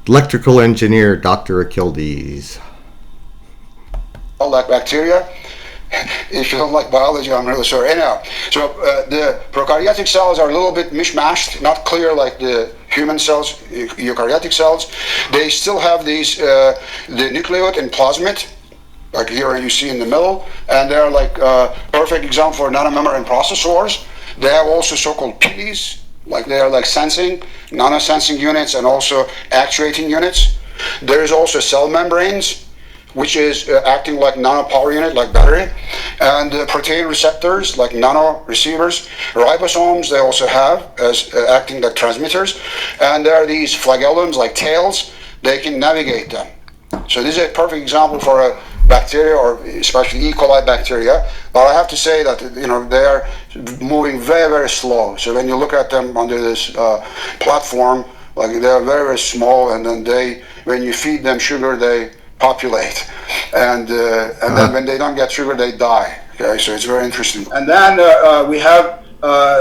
electrical engineer, Dr. Akyildiz. Like bacteria. If you don't like biology, I'm really sorry. Anyhow, so the prokaryotic cells are a little bit mishmashed, not clear like the human cells, eukaryotic cells. They still have these, the nucleus and plasmid, like here you see in the middle, and they're like perfect example for nanomembrane processors. They have also so-called PDs, like they are like sensing, nanosensing units, and also actuating units. There is also cell membranes, which is acting like nanopower unit, like battery, and protein receptors, like nano receivers. Ribosomes they also have as acting like transmitters, and there are these flagellums, like tails. They can navigate them. So this is a perfect example for a bacteria, or especially E. coli bacteria. But I have to say that they are moving very, very slow. So when you look at them under this platform, like they are very, very small, and then when you feed them sugar, they populate, and then when they don't get sugar, they die. Okay, so it's very interesting. And then we have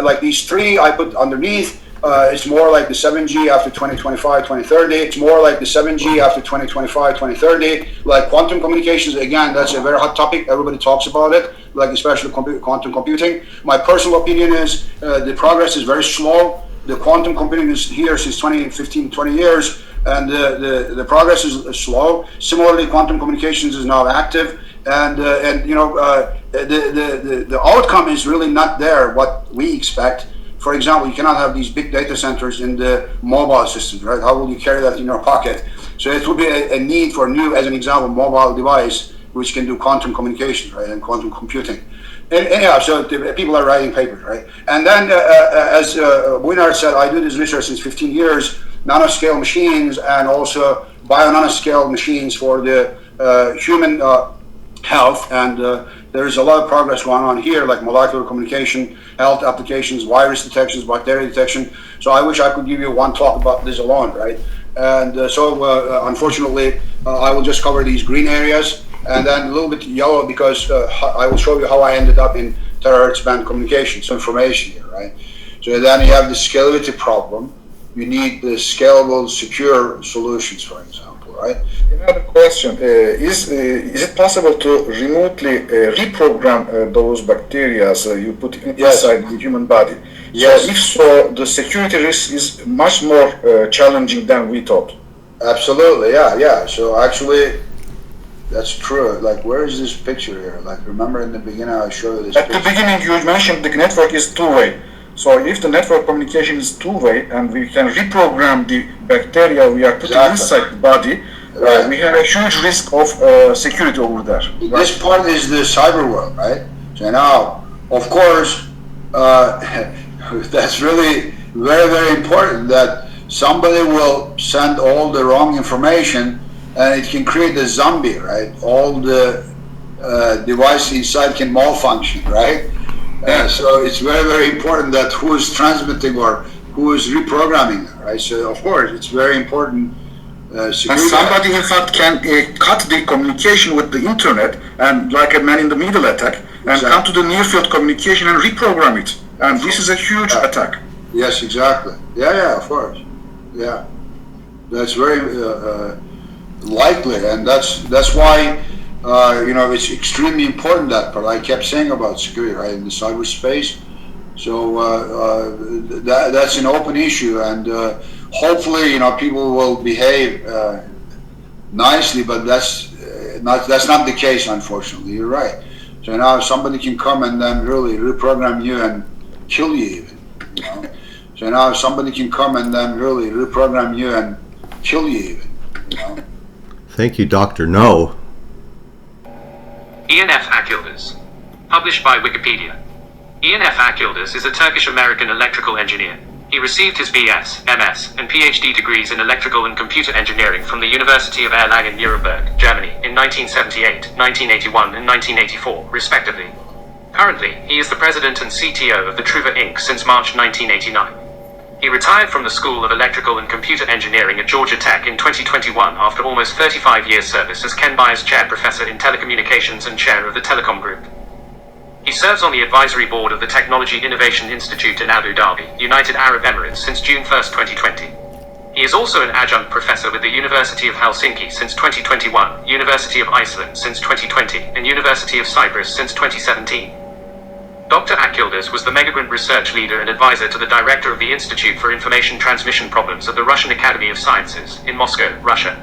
like these three I put underneath. It's more like the 7G after 2025, 2030. It's more like the 7G after 2025, 2030. Like quantum communications, again, that's a very hot topic. Everybody talks about it, like especially quantum computing. My personal opinion is the progress is very slow. The quantum computing is here since 2015, 20 years. And the progress is slow. Similarly, quantum communications is now active, and the outcome is really not there what we expect. For example, you cannot have these big data centers in the mobile systems, right? How will you carry that in your pocket? So it would be a need for a new, as an example, mobile device which can do quantum communications, right, and quantum computing. And anyhow, so people are writing papers, right? And then, as Winard said, I do this research since 15 years. Nanoscale machines and also bio-nanoscale machines for the human health, and there is a lot of progress going on here, like molecular communication, health applications, virus detections, bacteria detection. So I wish I could give you one talk about this alone, right? And unfortunately, I will just cover these green areas, and then a little bit yellow, because I will show you how I ended up in terahertz band communication, so information here, right? So then you have the scalability problem. You need the scalable, secure solutions, for example, right? Another question, is it possible to remotely reprogram those bacteria you put inside the human body? Yes. So if so, the security risk is much more challenging than we thought. Absolutely, yeah. So actually, that's true. Like, where is this picture here? Like, remember in the beginning I showed you this At picture? the beginning you mentioned the network is two-way. So if the network communication is two-way and we can reprogram the bacteria we are putting inside the body, we have a huge risk of security over there. This part is the cyber world, right? So now, of course, that's really very, very important that somebody will send all the wrong information, and it can create a zombie, right? All the device inside can malfunction, right? Yeah, so it's very, very important that who is transmitting or who is reprogramming, right? So of course, it's very important. And somebody, in fact, can cut the communication with the internet and like a man-in-the-middle attack and come to the near-field communication and reprogram it. And this is a huge attack. Yes, exactly. Yeah, of course. Yeah, that's very likely, and that's why it's extremely important that part I kept saying about security, right, in the cyberspace. So that's an open issue, and hopefully, people will behave nicely, but that's not the case, unfortunately. You're right. So now if somebody can come and then really reprogram you and kill you even. So now if somebody can come and then really reprogram you and kill you even. Thank you, Dr. No. Ian F Akyildiz. Published by Wikipedia. Ian F Akyildiz is a Turkish-American electrical engineer. He received his BS, MS, and PhD degrees in electrical and computer engineering from the University of Erlangen-Nuremberg, Germany, in 1978, 1981, and 1984, respectively. Currently, he is the president and CTO of the Truva Inc. since March 1989. He retired from the School of Electrical and Computer Engineering at Georgia Tech in 2021 after almost 35 years service as Ken Byers Chair Professor in Telecommunications and Chair of the Telecom Group. He serves on the advisory board of the Technology Innovation Institute in Abu Dhabi, United Arab Emirates since June 1, 2020. He is also an adjunct professor with the University of Helsinki since 2021, University of Iceland since 2020, and University of Cyprus since 2017. Dr. Akyildiz was the Megagrant research leader and advisor to the director of the Institute for Information Transmission Problems at the Russian Academy of Sciences, in Moscow, Russia.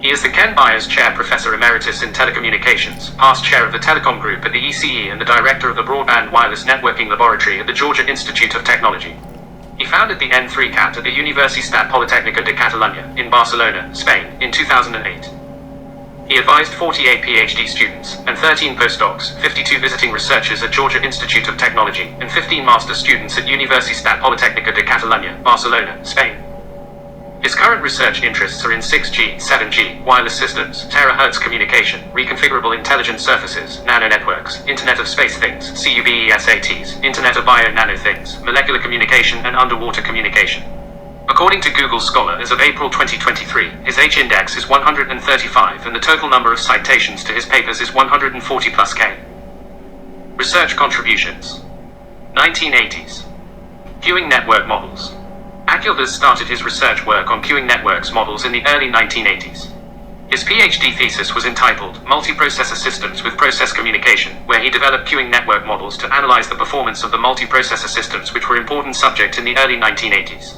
He is the Ken Byers Chair Professor Emeritus in Telecommunications, past chair of the Telecom Group at the ECE and the director of the Broadband Wireless Networking Laboratory at the Georgia Institute of Technology. He founded the N3CAT at the Universitat Politècnica de Catalunya, in Barcelona, Spain, in 2008. He advised 48 PhD students, and 13 postdocs, 52 visiting researchers at Georgia Institute of Technology, and 15 master students at Universitat Politècnica de Catalunya, Barcelona, Spain. His current research interests are in 6G, 7G, wireless systems, terahertz communication, reconfigurable intelligent surfaces, nanonetworks, Internet of Space Things, CUBESATs, Internet of Bio-Nano Things, molecular communication and underwater communication. According to Google Scholar, as of April 2023, his H-index is 135 and the total number of citations to his papers is 140 plus K. Research contributions. 1980s. Queuing network models. Akyildiz started his research work on queuing networks models in the early 1980s. His PhD thesis was entitled Multiprocessor Systems with Process Communication, where he developed queuing network models to analyze the performance of the multiprocessor systems which were important subject in the early 1980s.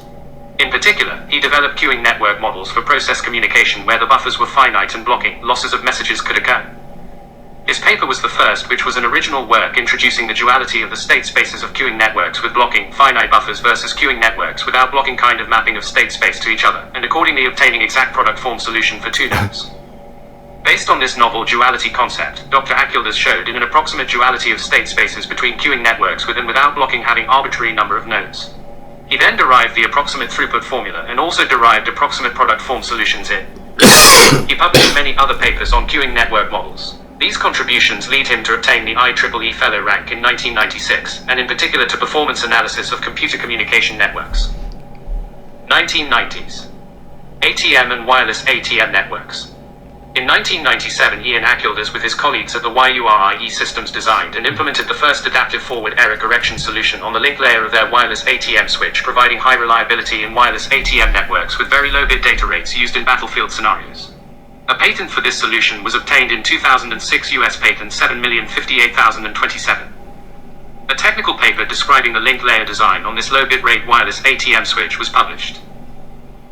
In particular, he developed queuing network models for process communication where the buffers were finite and blocking, losses of messages could occur. His paper was the first, which was an original work introducing the duality of the state spaces of queuing networks with blocking, finite buffers versus queuing networks without blocking kind of mapping of state space to each other, and accordingly obtaining exact product form solution for two nodes. Based on this novel duality concept, Dr. Akyildiz showed in an approximate duality of state spaces between queuing networks with and without blocking having arbitrary number of nodes. He then derived the approximate throughput formula and also derived approximate product form solutions in. He published many other papers on queuing network models. These contributions lead him to obtain the IEEE Fellow rank in 1996, and in particular to performance analysis of computer communication networks. 1990s. ATM and wireless ATM networks. In 1997, Ian Akyildiz with his colleagues at the YURIE Systems designed and implemented the first adaptive forward error correction solution on the link layer of their wireless ATM switch, providing high reliability in wireless ATM networks with very low bit data rates used in battlefield scenarios. A patent for this solution was obtained in 2006 US Patent 7058027. A technical paper describing the link layer design on this low bit rate wireless ATM switch was published.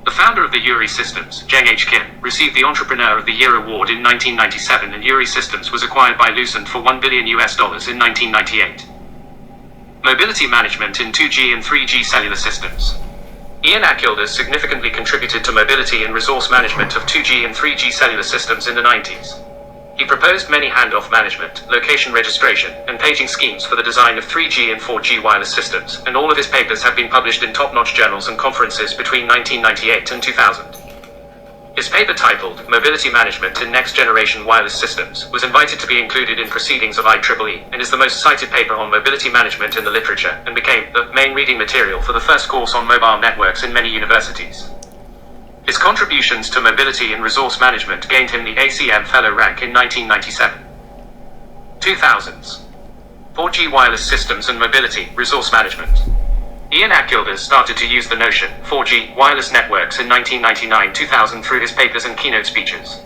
The founder of the URI Systems, Jeng H. Kim, received the Entrepreneur of the Year award in 1997, and URI Systems was acquired by Lucent for $1 billion in 1998. Mobility management in 2G and 3G cellular systems. Ian Akyildiz significantly contributed to mobility and resource management of 2G and 3G cellular systems in the 90s. He proposed many handoff management, location registration, and paging schemes for the design of 3G and 4G wireless systems, and all of his papers have been published in top-notch journals and conferences between 1998 and 2000. His paper titled Mobility Management in Next Generation Wireless Systems was invited to be included in proceedings of IEEE and is the most cited paper on mobility management in the literature and became the main reading material for the first course on mobile networks in many universities. His contributions to mobility and resource management gained him the ACM Fellow rank in 1997. 2000s. 4G wireless systems and mobility, resource management. Ian F Akyildiz started to use the notion 4G wireless networks in 1999-2000 through his papers and keynote speeches.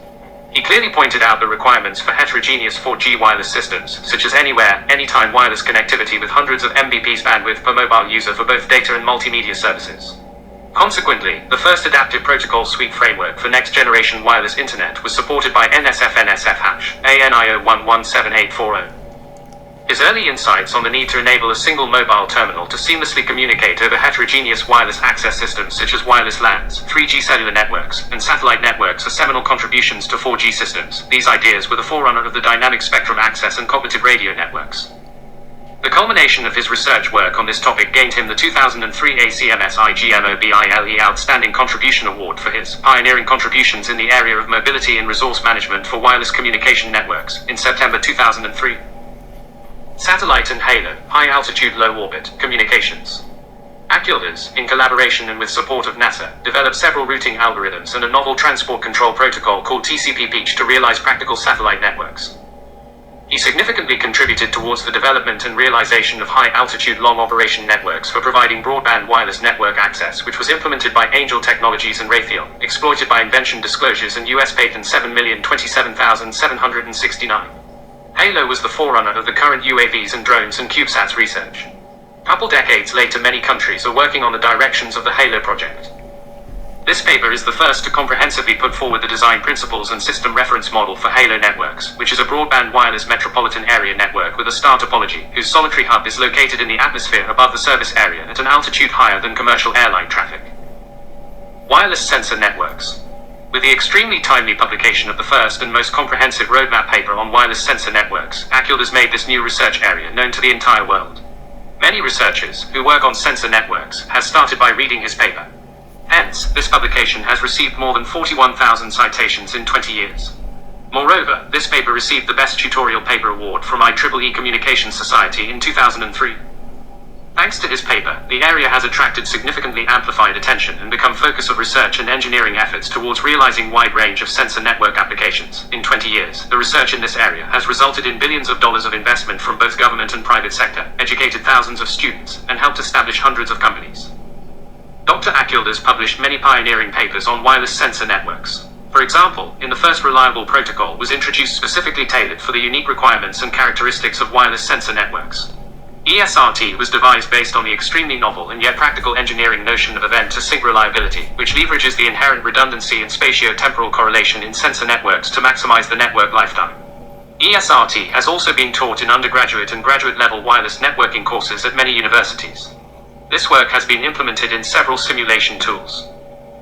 He clearly pointed out the requirements for heterogeneous 4G wireless systems, such as anywhere, anytime wireless connectivity with hundreds of Mbps bandwidth per mobile user for both data and multimedia services. Consequently, the first adaptive protocol suite framework for next-generation wireless internet was supported by NSF ANIO 117840. His early insights on the need to enable a single mobile terminal to seamlessly communicate over heterogeneous wireless access systems such as wireless LANs, 3G cellular networks, and satellite networks are seminal contributions to 4G systems. These ideas were the forerunner of the dynamic spectrum access and cognitive radio networks. The culmination of his research work on this topic gained him the 2003 ACMS IGMOBILE Outstanding Contribution Award for his pioneering contributions in the area of mobility and resource management for wireless communication networks in September 2003. Satellite and HALO, High Altitude Low Orbit, Communications. Akyildiz, in collaboration and with support of NASA, developed several routing algorithms and a novel transport control protocol called TCP/PEACH to realize practical satellite networks. He significantly contributed towards the development and realization of high-altitude long-operation networks for providing broadband wireless network access, which was implemented by Angel Technologies and Raytheon, exploited by invention disclosures and U.S. Patent 7,027,769. HALO was the forerunner of the current UAVs and drones and CubeSats research. Couple decades later, many countries are working on the directions of the HALO project. This paper is the first to comprehensively put forward the design principles and system reference model for HALO networks, which is a broadband wireless metropolitan area network with a star topology, whose solitary hub is located in the atmosphere above the service area at an altitude higher than commercial airline traffic. Wireless sensor networks. With the extremely timely publication of the first and most comprehensive roadmap paper on wireless sensor networks, Akyildiz made this new research area known to the entire world. Many researchers who work on sensor networks have started by reading his paper. Hence, this publication has received more than 41,000 citations in 20 years. Moreover, this paper received the Best Tutorial Paper Award from IEEE Communications Society in 2003. Thanks to his paper, the area has attracted significantly amplified attention and become focus of research and engineering efforts towards realizing wide range of sensor network applications. In 20 years, the research in this area has resulted in billions of dollars of investment from both government and private sector, educated thousands of students, and helped establish hundreds of companies. Dr. Akyildiz published many pioneering papers on wireless sensor networks. For example, in the first reliable protocol was introduced specifically tailored for the unique requirements and characteristics of wireless sensor networks. ESRT was devised based on the extremely novel and yet practical engineering notion of event-to-sync reliability, which leverages the inherent redundancy and spatio-temporal correlation in sensor networks to maximize the network lifetime. ESRT has also been taught in undergraduate and graduate-level wireless networking courses at many universities. This work has been implemented in several simulation tools.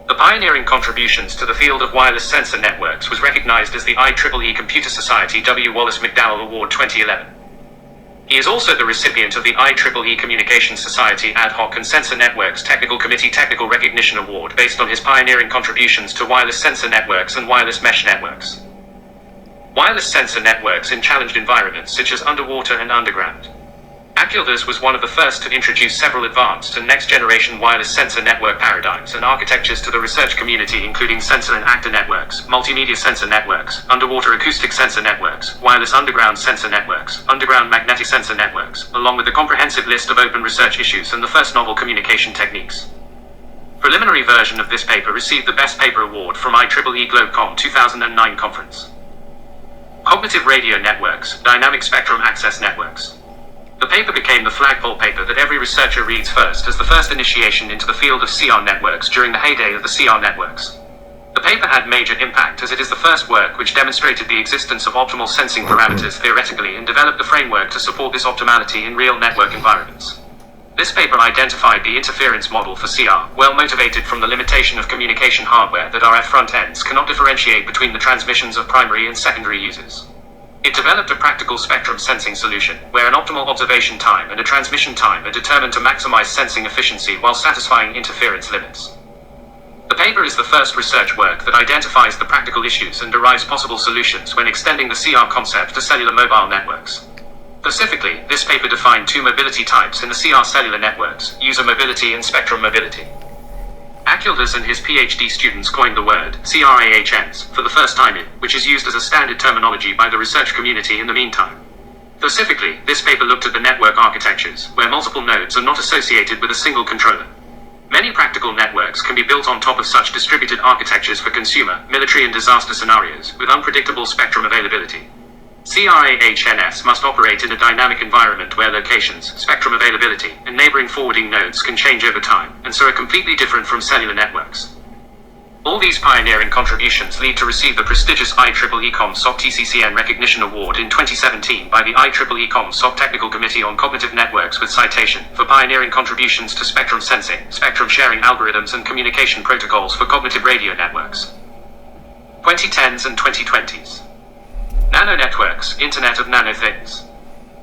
The pioneering contributions to the field of wireless sensor networks was recognized as the IEEE Computer Society W. Wallace McDowell Award 2011. He is also the recipient of the IEEE Communications Society Ad Hoc and Sensor Networks Technical Committee Technical Recognition Award based on his pioneering contributions to wireless sensor networks and wireless mesh networks. Wireless sensor networks in challenged environments such as underwater and underground. Akyildiz was one of the first to introduce several advanced and next-generation wireless sensor network paradigms and architectures to the research community, including sensor and actor networks, multimedia sensor networks, underwater acoustic sensor networks, wireless underground sensor networks, underground magnetic sensor networks, along with a comprehensive list of open research issues and the first novel communication techniques. Preliminary version of this paper received the Best Paper Award from IEEE GlobeCom 2009 conference. Cognitive radio networks, dynamic spectrum access networks. The paper became the flagpole paper that every researcher reads first as the first initiation into the field of CR networks during the heyday of the CR networks. The paper had major impact as it is the first work which demonstrated the existence of optimal sensing parameters theoretically and developed the framework to support this optimality in real network environments. This paper identified the interference model for CR, well motivated from the limitation of communication hardware that RF front ends cannot differentiate between the transmissions of primary and secondary users. It developed a practical spectrum sensing solution, where an optimal observation time and a transmission time are determined to maximize sensing efficiency while satisfying interference limits. The paper is the first research work that identifies the practical issues and derives possible solutions when extending the CR concept to cellular mobile networks. Specifically, this paper defined two mobility types in the CR cellular networks, user mobility and spectrum mobility. Akyildiz and his PhD students coined the word CRAHNs for the first time which is used as a standard terminology by the research community in the meantime. Specifically, this paper looked at the network architectures, where multiple nodes are not associated with a single controller. Many practical networks can be built on top of such distributed architectures for consumer, military and disaster scenarios, with unpredictable spectrum availability. CRAHNS must operate in a dynamic environment where locations, spectrum availability, and neighboring forwarding nodes can change over time, and so are completely different from cellular networks. All these pioneering contributions lead to receive the prestigious IEEE ComSoc TCCN Recognition Award in 2017 by the IEEE ComSoc Technical Committee on Cognitive Networks with citation for pioneering contributions to spectrum sensing, spectrum sharing algorithms and communication protocols for cognitive radio networks. 2010s and 2020s. Nano networks, Internet of Nano Things.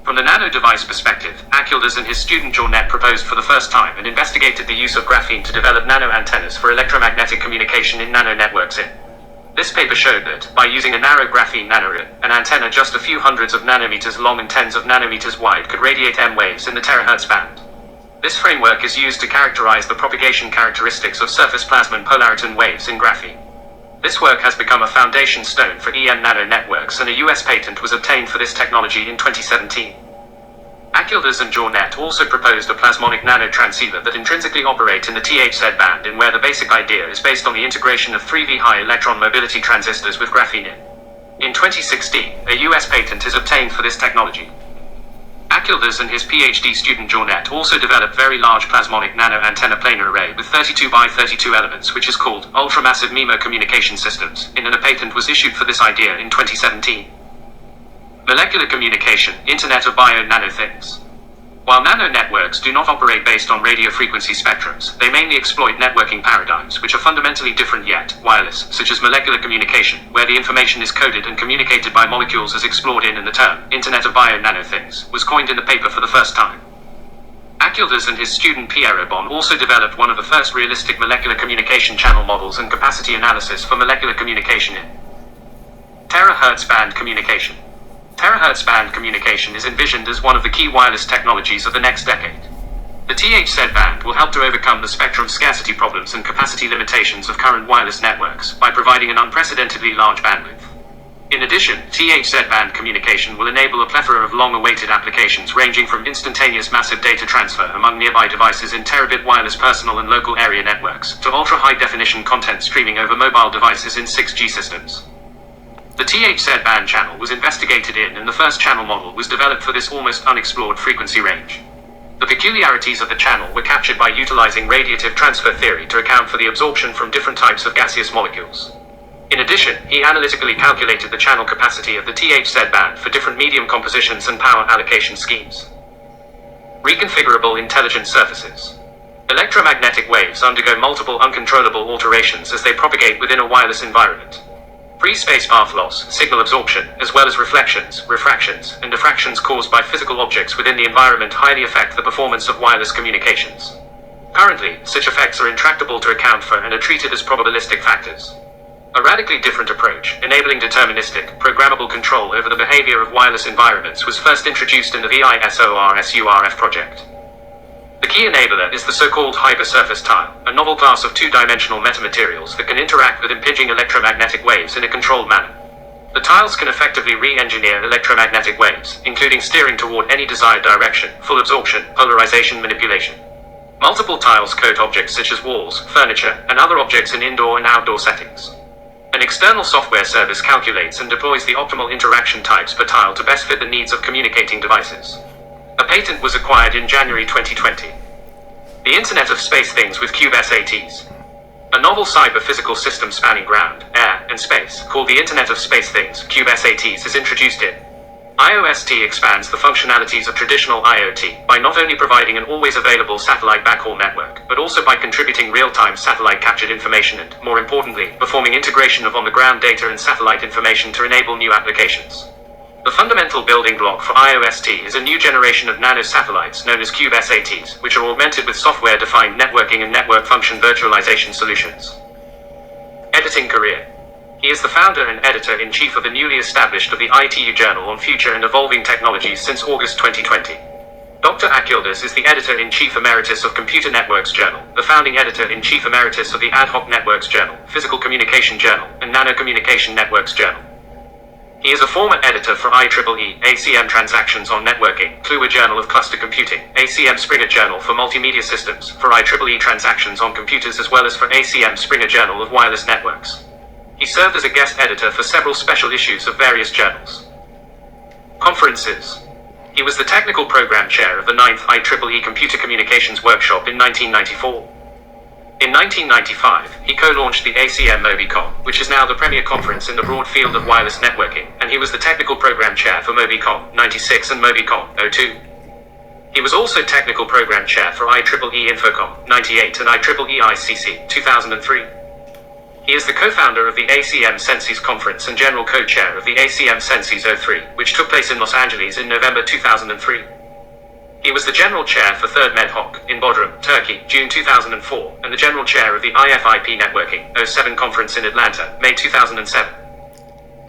From the nano device perspective, Akyildiz and his student Jornet proposed for the first time and investigated the use of graphene to develop nano antennas for electromagnetic communication in nano networks. This paper showed that, by using a narrow graphene nanoroot, an antenna just a few hundreds of nanometers long and tens of nanometers wide could radiate M waves in the terahertz band. This framework is used to characterize the propagation characteristics of surface plasmon polariton waves in graphene. This work has become a foundation stone for EM nano networks, and a US patent was obtained for this technology in 2017. Akyildiz and Jornet also proposed a plasmonic nanotransceiver that intrinsically operate in the THZ band, in where the basic idea is based on the integration of 3V high electron mobility transistors with graphene in 2016, a US patent is obtained for this technology. Akyildiz and his PhD student Jornet also developed very large plasmonic nano antenna planar array with 32 by 32 elements, which is called ultramassive MIMO communication systems, and a patent was issued for this idea in 2017. Molecular communication, Internet of Bio-Nano Things. While nano networks do not operate based on radio frequency spectrums, they mainly exploit networking paradigms which are fundamentally different yet wireless, such as molecular communication, where the information is coded and communicated by molecules as explored in, and the term Internet of Bio-Nano Things was coined in the paper for the first time. Akyildiz and his student Piero Bon also developed one of the first realistic molecular communication channel models and capacity analysis for molecular communication in terahertz band communication. Terahertz band communication is envisioned as one of the key wireless technologies of the next decade. The THZ band will help to overcome the spectrum scarcity problems and capacity limitations of current wireless networks by providing an unprecedentedly large bandwidth. In addition, THZ band communication will enable a plethora of long-awaited applications ranging from instantaneous massive data transfer among nearby devices in terabit wireless personal and local area networks, to ultra-high-definition content streaming over mobile devices in 6G systems. The THZ band channel was investigated in, and the first channel model was developed for this almost unexplored frequency range. The peculiarities of the channel were captured by utilizing radiative transfer theory to account for the absorption from different types of gaseous molecules. In addition, he analytically calculated the channel capacity of the THZ band for different medium compositions and power allocation schemes. Reconfigurable intelligent surfaces. Electromagnetic waves undergo multiple uncontrollable alterations as they propagate within a wireless environment. Free space path loss, signal absorption, as well as reflections, refractions, and diffractions caused by physical objects within the environment highly affect the performance of wireless communications. Currently, such effects are intractable to account for and are treated as probabilistic factors. A radically different approach, enabling deterministic, programmable control over the behavior of wireless environments, was first introduced in the VISORSURF project. The key enabler is the so-called hypersurface tile, a novel class of two-dimensional metamaterials that can interact with impinging electromagnetic waves in a controlled manner. The tiles can effectively re-engineer electromagnetic waves, including steering toward any desired direction, full absorption, polarization manipulation. Multiple tiles coat objects such as walls, furniture, and other objects in indoor and outdoor settings. An external software service calculates and deploys the optimal interaction types per tile to best fit the needs of communicating devices. A patent was acquired in January 2020. The Internet of Space Things with CubeSATs. A novel cyber-physical system spanning ground, air, and space, called the Internet of Space Things, CubeSATs, is introduced in. IOST expands the functionalities of traditional IoT by not only providing an always available satellite backhaul network, but also by contributing real-time satellite captured information and, more importantly, performing integration of on-the-ground data and satellite information to enable new applications. The fundamental building block for IOST is a new generation of nanosatellites known as CubeSATs, which are augmented with software-defined networking and network function virtualization solutions. Editing career. He is the founder and editor-in-chief of the newly established of the ITU Journal on Future and Evolving Technologies since August 2020. Dr. Akyildiz is the editor-in-chief emeritus of Computer Networks Journal, the founding editor-in-chief emeritus of the Ad Hoc Networks Journal, Physical Communication Journal, and Nano-Communication Networks Journal. He is a former editor for IEEE, ACM Transactions on Networking, Kluwer Journal of Cluster Computing, ACM Springer Journal for Multimedia Systems, for IEEE Transactions on Computers as well as for ACM Springer Journal of Wireless Networks. He served as a guest editor for several special issues of various journals. Conferences. He was the technical program chair of the 9th IEEE Computer Communications Workshop in 1994. In 1995, he co-launched the ACM MobiCon, which is now the premier conference in the broad field of wireless networking, and he was the technical program chair for MobiCon 96 and MobiCon 02. He was also technical program chair for IEEE Infocom 98 and IEEE ICC 2003. He is the co-founder of the ACM Senses Conference and general co-chair of the ACM Senses 03, which took place in Los Angeles in November 2003. He was the general chair for 3rd MedHoc in Bodrum, Turkey, June 2004, and the general chair of the IFIP Networking 07 Conference in Atlanta, May 2007.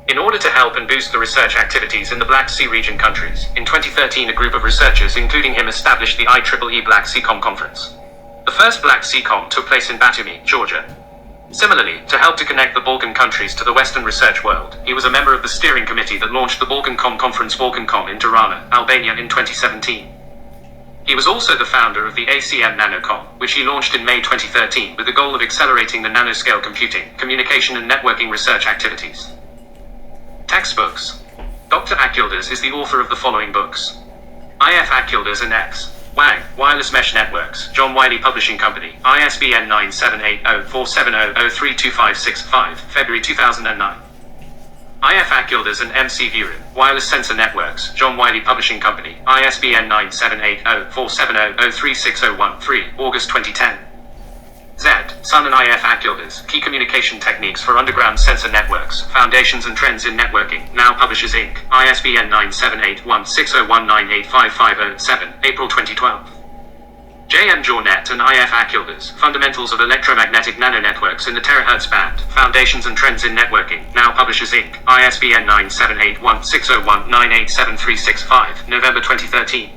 In order to help and boost the research activities in the Black Sea region countries, in 2013 a group of researchers including him established the IEEE Black Seacom Conference. The first Black Seacom took place in Batumi, Georgia. Similarly, to help to connect the Balkan countries to the Western research world, he was a member of the steering committee that launched the BalkanCom Conference BalkanCom in Tirana, Albania in 2017. He was also the founder of the ACM NanoCom, which he launched in May 2013 with the goal of accelerating the nanoscale computing, communication and networking research activities. Textbooks. Dr. Akyildiz is the author of the following books. I F Akyildiz and X. Wang, Wireless Mesh Networks, John Wiley Publishing Company, ISBN 9780470032565, February 2009. I F Akyildiz and MC Viren, Wireless Sensor Networks, John Wiley Publishing Company, ISBN 9780470036013, August 2010. Z. Sun and I F Akyildiz, Key Communication Techniques for Underground Sensor Networks, Foundations and Trends in Networking, Now Publishers Inc., ISBN 9781601985507, April 2012. J. M. Jornet and I F Akyildiz, Fundamentals of Electromagnetic Nanonetworks in the Terahertz Band, Foundations and Trends in Networking, Now Publishers Inc., ISBN 9781601987365, November 2013.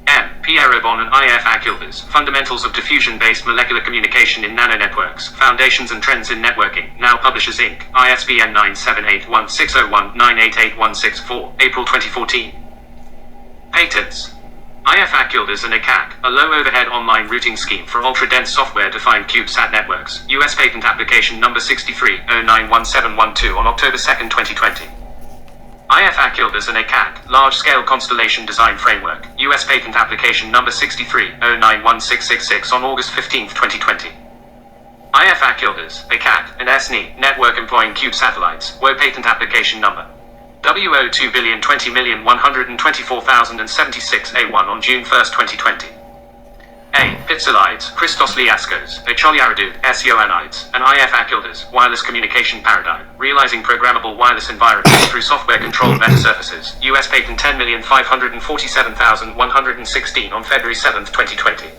M. P. Erobon and I F Akyildiz, Fundamentals of Diffusion-Based Molecular Communication in Nanonetworks, Foundations and Trends in Networking, Now Publishers Inc., ISBN 9781601988164, April 2014. Patents. I F Akyildiz and ACAC, a low-overhead online routing scheme for ultra-dense software-defined CubeSat networks, U.S. Patent Application Number 63091712 on October 2, 2020. I F Akyildiz and ACAC, Large-Scale Constellation Design Framework, U.S. Patent Application Number 63091666 on August 15, 2020. I F Akyildiz, ACAC, and SNI, Network Employing Cube Satellites, WO Patent Application Number WO2,20,124,076 A1 on June 1, 2020. A. Pixelides, Christos Liaskos, Echoliaridou, S. Ioannides, and I F Akyildiz, Wireless Communication Paradigm, Realizing Programmable Wireless Environments Through Software-Controlled Metasurfaces, U.S. Patent 10,547,116 on February 7, 2020.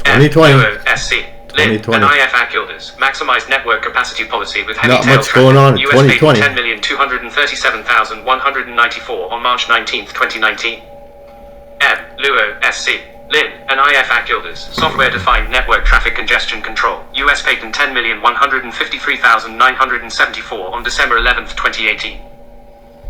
2020. SC. Lin and I F Akyildiz, Maximized Network Capacity Policy with Heavy Not Tail much going on in US 2020. Patent 10,237,194 on March 19, 2019. M. Luo, SC. Lin and I F Akyildiz, Software-Defined Network Traffic Congestion Control, US Patent 10,153,974 on December 11, 2018.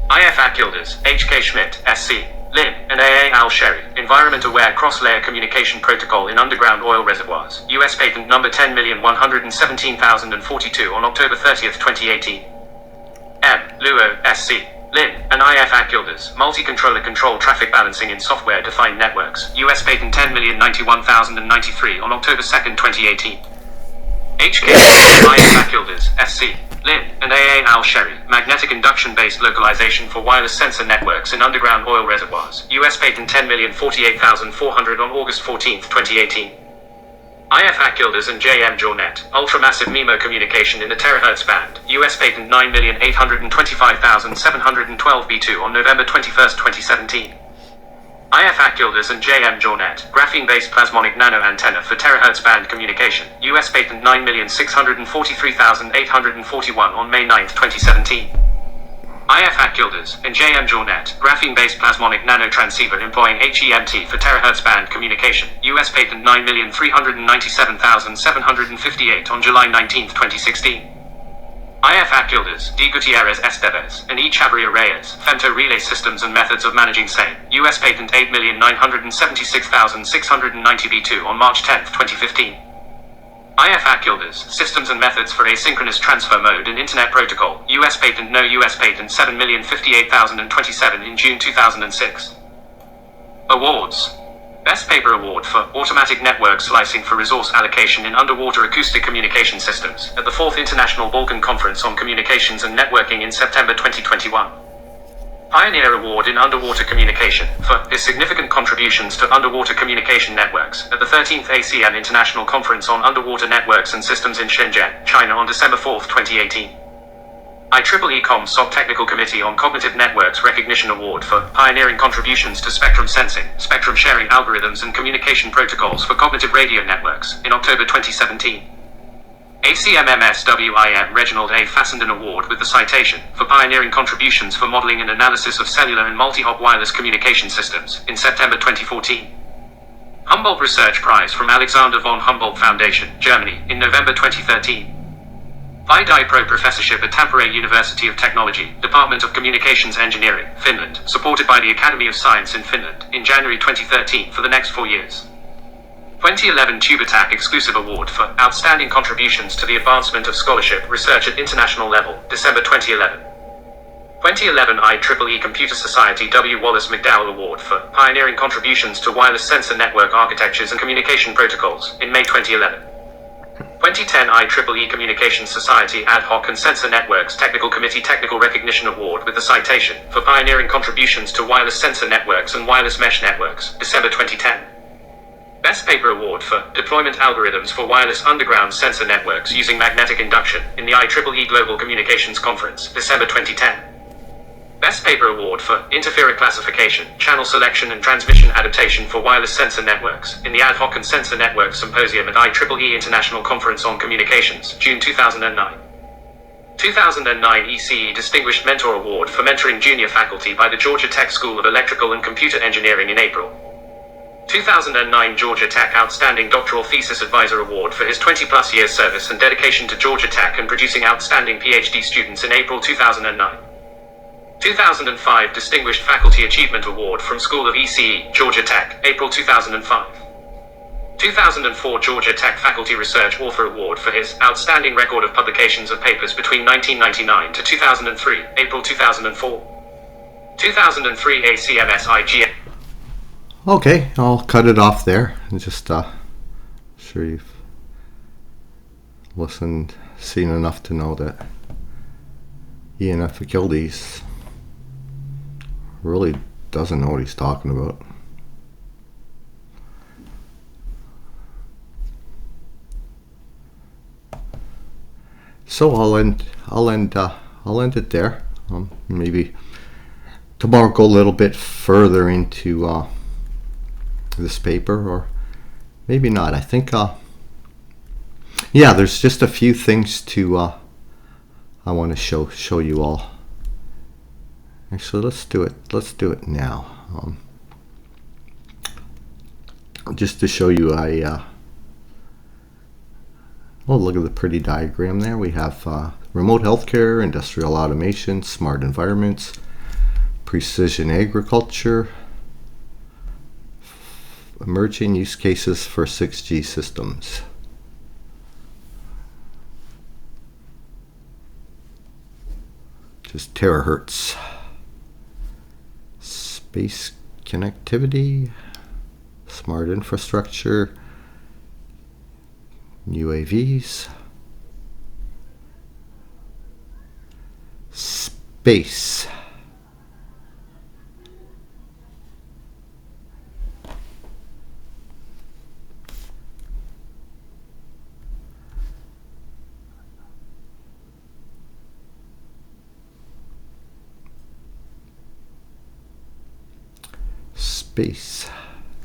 I F Akyildiz, H.K. Schmidt, SC. Lin and A.A. Al-Sheri, Environment-Aware Cross-Layer Communication Protocol in Underground Oil Reservoirs, U.S. Patent Number 10,117,042 on October 30, 2018. M. Luo, SC. Lin and I F Akyildiz, Multi-Controller Control Traffic Balancing in Software-Defined Networks, U.S. Patent 10,091,093 on October 2, 2018. H.K. I F Akyildiz, SC. Lin and A.A. Al-Sheri, Magnetic Induction-Based Localization for Wireless Sensor Networks in Underground Oil Reservoirs, U.S. Patent 10,048,400 on August 14, 2018. I F Akyildiz and J. M. Jornet, Ultramassive MIMO Communication in the Terahertz Band, U.S. Patent 9,825,712 B2 on November 21, 2017. IF Akyildiz and JM Jornet, graphene-based plasmonic nano antenna for terahertz band communication, US patent 9,643,841 on May 9, 2017. IF Akyildiz and JM Jornet, graphene-based plasmonic nano transceiver employing HEMT for terahertz band communication, US patent 9,397,758 on July 19, 2016. IF Akyildiz, D. Gutierrez Esteves, and E. Chavarria Reyes, femto relay systems and methods of managing same, US patent 8,976,690 B2 on March 10, 2015. IF Akyildiz, systems and methods for asynchronous transfer mode and internet protocol, US patent no US patent 7,058,027 in June 2006. Awards. Best Paper Award for Automatic Network Slicing for Resource Allocation in Underwater Acoustic Communication Systems at the 4th International Balkan Conference on Communications and Networking in September 2021. Pioneer Award in Underwater Communication for his significant contributions to underwater communication networks at the 13th ACM International Conference on Underwater Networks and Systems in Shenzhen, China on December 4, 2018. IEEE ComSoc Technical Committee on Cognitive Networks Recognition Award for pioneering contributions to spectrum sensing, spectrum sharing algorithms and communication protocols for cognitive radio networks in October 2017. ACMMSWIM Reginald A. Fassenden Award with the citation for pioneering contributions for modeling and analysis of cellular and multi-hop wireless communication systems in September 2014. Humboldt Research Prize from Alexander von Humboldt Foundation, Germany, in November 2013. VIDI Pro Professorship at Tampere University of Technology, Department of Communications Engineering, Finland, supported by the Academy of Science in Finland, in January 2013 for the next 4 years. 2011 TubeAttack Exclusive Award for Outstanding Contributions to the Advancement of Scholarship Research at International Level, December 2011. 2011 IEEE Computer Society W. Wallace McDowell Award for Pioneering Contributions to Wireless Sensor Network Architectures and Communication Protocols, in May 2011. 2010 IEEE Communications Society Ad Hoc and Sensor Networks Technical Committee Technical Recognition Award with the citation for Pioneering Contributions to Wireless Sensor Networks and Wireless Mesh Networks, December 2010. Best Paper Award for Deployment Algorithms for Wireless Underground Sensor Networks Using Magnetic Induction in the IEEE Global Communications Conference, December 2010. Best Paper Award for Interferer Classification, Channel Selection and Transmission Adaptation for Wireless Sensor Networks in the Ad Hoc and Sensor Networks Symposium at IEEE International Conference on Communications, June 2009. 2009 ECE Distinguished Mentor Award for Mentoring Junior Faculty by the Georgia Tech School of Electrical and Computer Engineering in April. 2009 Georgia Tech Outstanding Doctoral Thesis Advisor Award for his 20-plus years service and dedication to Georgia Tech and producing outstanding PhD students in April 2009. 2005 Distinguished Faculty Achievement Award from School of ECE, Georgia Tech, April 2005. 2004 Georgia Tech Faculty Research Author Award for his outstanding record of publications of papers between 1999 to 2003, April 2004. 2003 ACMS IGN. Okay, I'll cut it off there and just sure you've listened, seen enough to know that Ian F Akyildiz really doesn't know what he's talking about. So I'll end it there. Maybe tomorrow go a little bit further into this paper, or maybe not. I think yeah, there's just a few things to I want to show you all. Actually, let's do it now. Just to show you oh, look at the pretty diagram there. We have remote healthcare, industrial automation, smart environments, precision agriculture, emerging use cases for 6G systems. Just terahertz. Space connectivity, smart infrastructure, UAVs, space.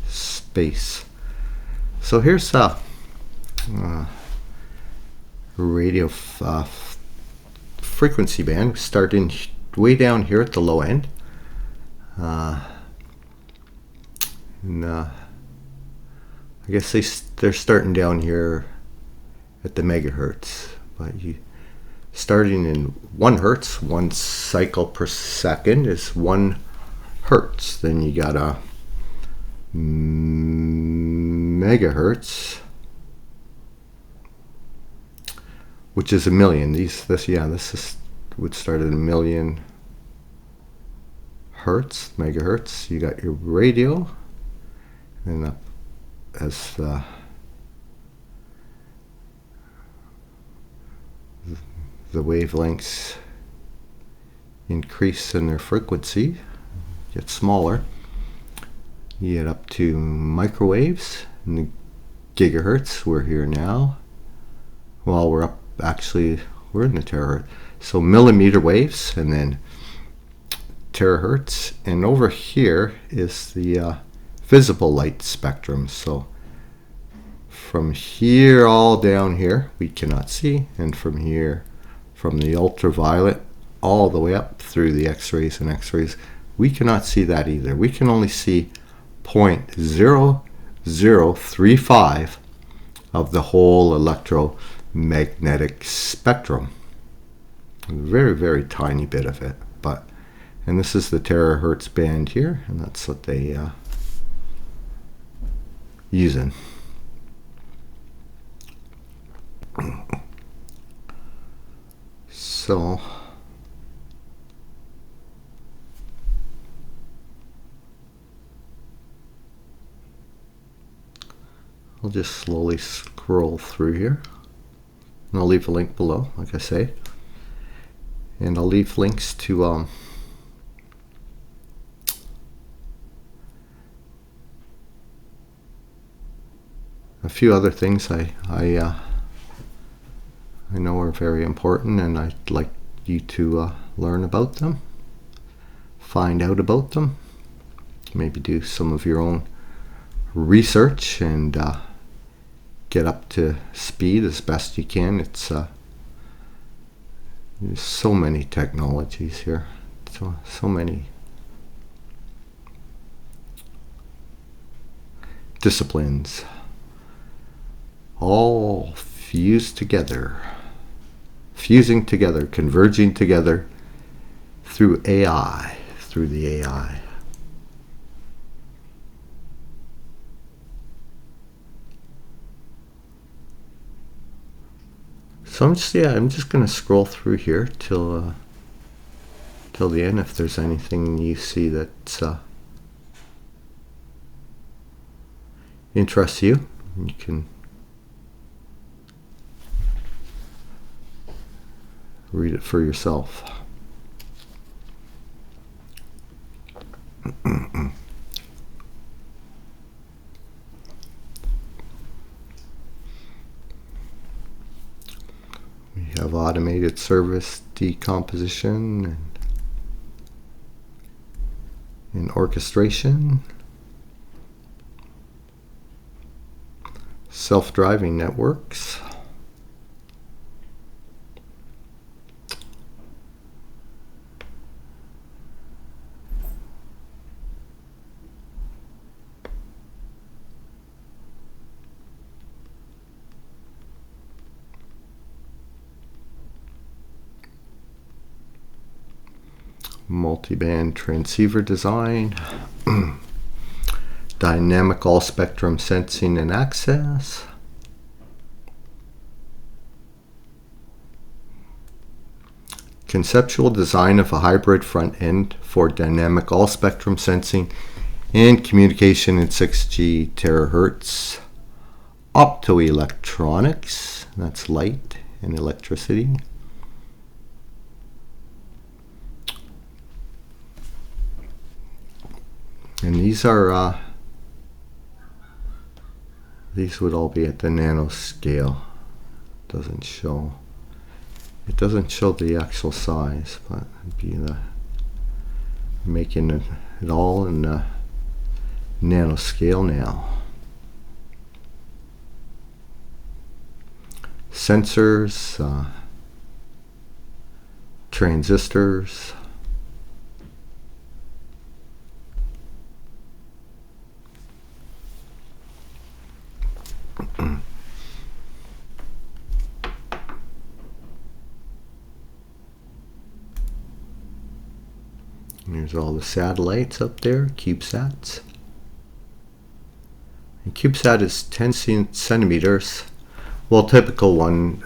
space. So here's a radio frequency band starting way down here at the low end. I guess they're starting down here at the megahertz, but starting in 1 hertz, 1 cycle per second is 1 hertz. Then you got a megahertz, which is 1,000,000. This would start at 1,000,000 hertz, megahertz. You got your radio, and as the wavelengths increase in their frequency, get smaller, you get up to microwaves in the gigahertz. We're here now. Well, we're in the terahertz. So millimeter waves, and then terahertz, and over here is the visible light spectrum. So from here all down here we cannot see, and from here, from the ultraviolet all the way up through the X-rays and X-rays, we cannot see that either. We can only see 0.0035 of the whole electromagnetic spectrum. A very, very tiny bit of it. And this is the terahertz band here, and that's what they using. So I'll just slowly scroll through here, and I'll leave a link below, like I say, and I'll leave links to a few other things I know are very important, and I'd like you to learn about them, find out about them, maybe do some of your own research, and get up to speed as best you can. There's so many technologies here, so many disciplines, all fusing together, converging together through the AI. So I'm just going to scroll through here till the end. If there's anything you see that interests you, you can read it for yourself. We have automated service decomposition and orchestration, self-driving networks, multiband transceiver design, dynamic all-spectrum sensing and access, conceptual design of a hybrid front end for dynamic all-spectrum sensing and communication in 6G terahertz, optoelectronics, that's light and electricity, and these would all be at the nanoscale. It doesn't show the actual size, but it'd be making it all in nanoscale now. Sensors, transistors, There's all the satellites up there, CubeSats. And CubeSat is 10 centimeters. Well, typical one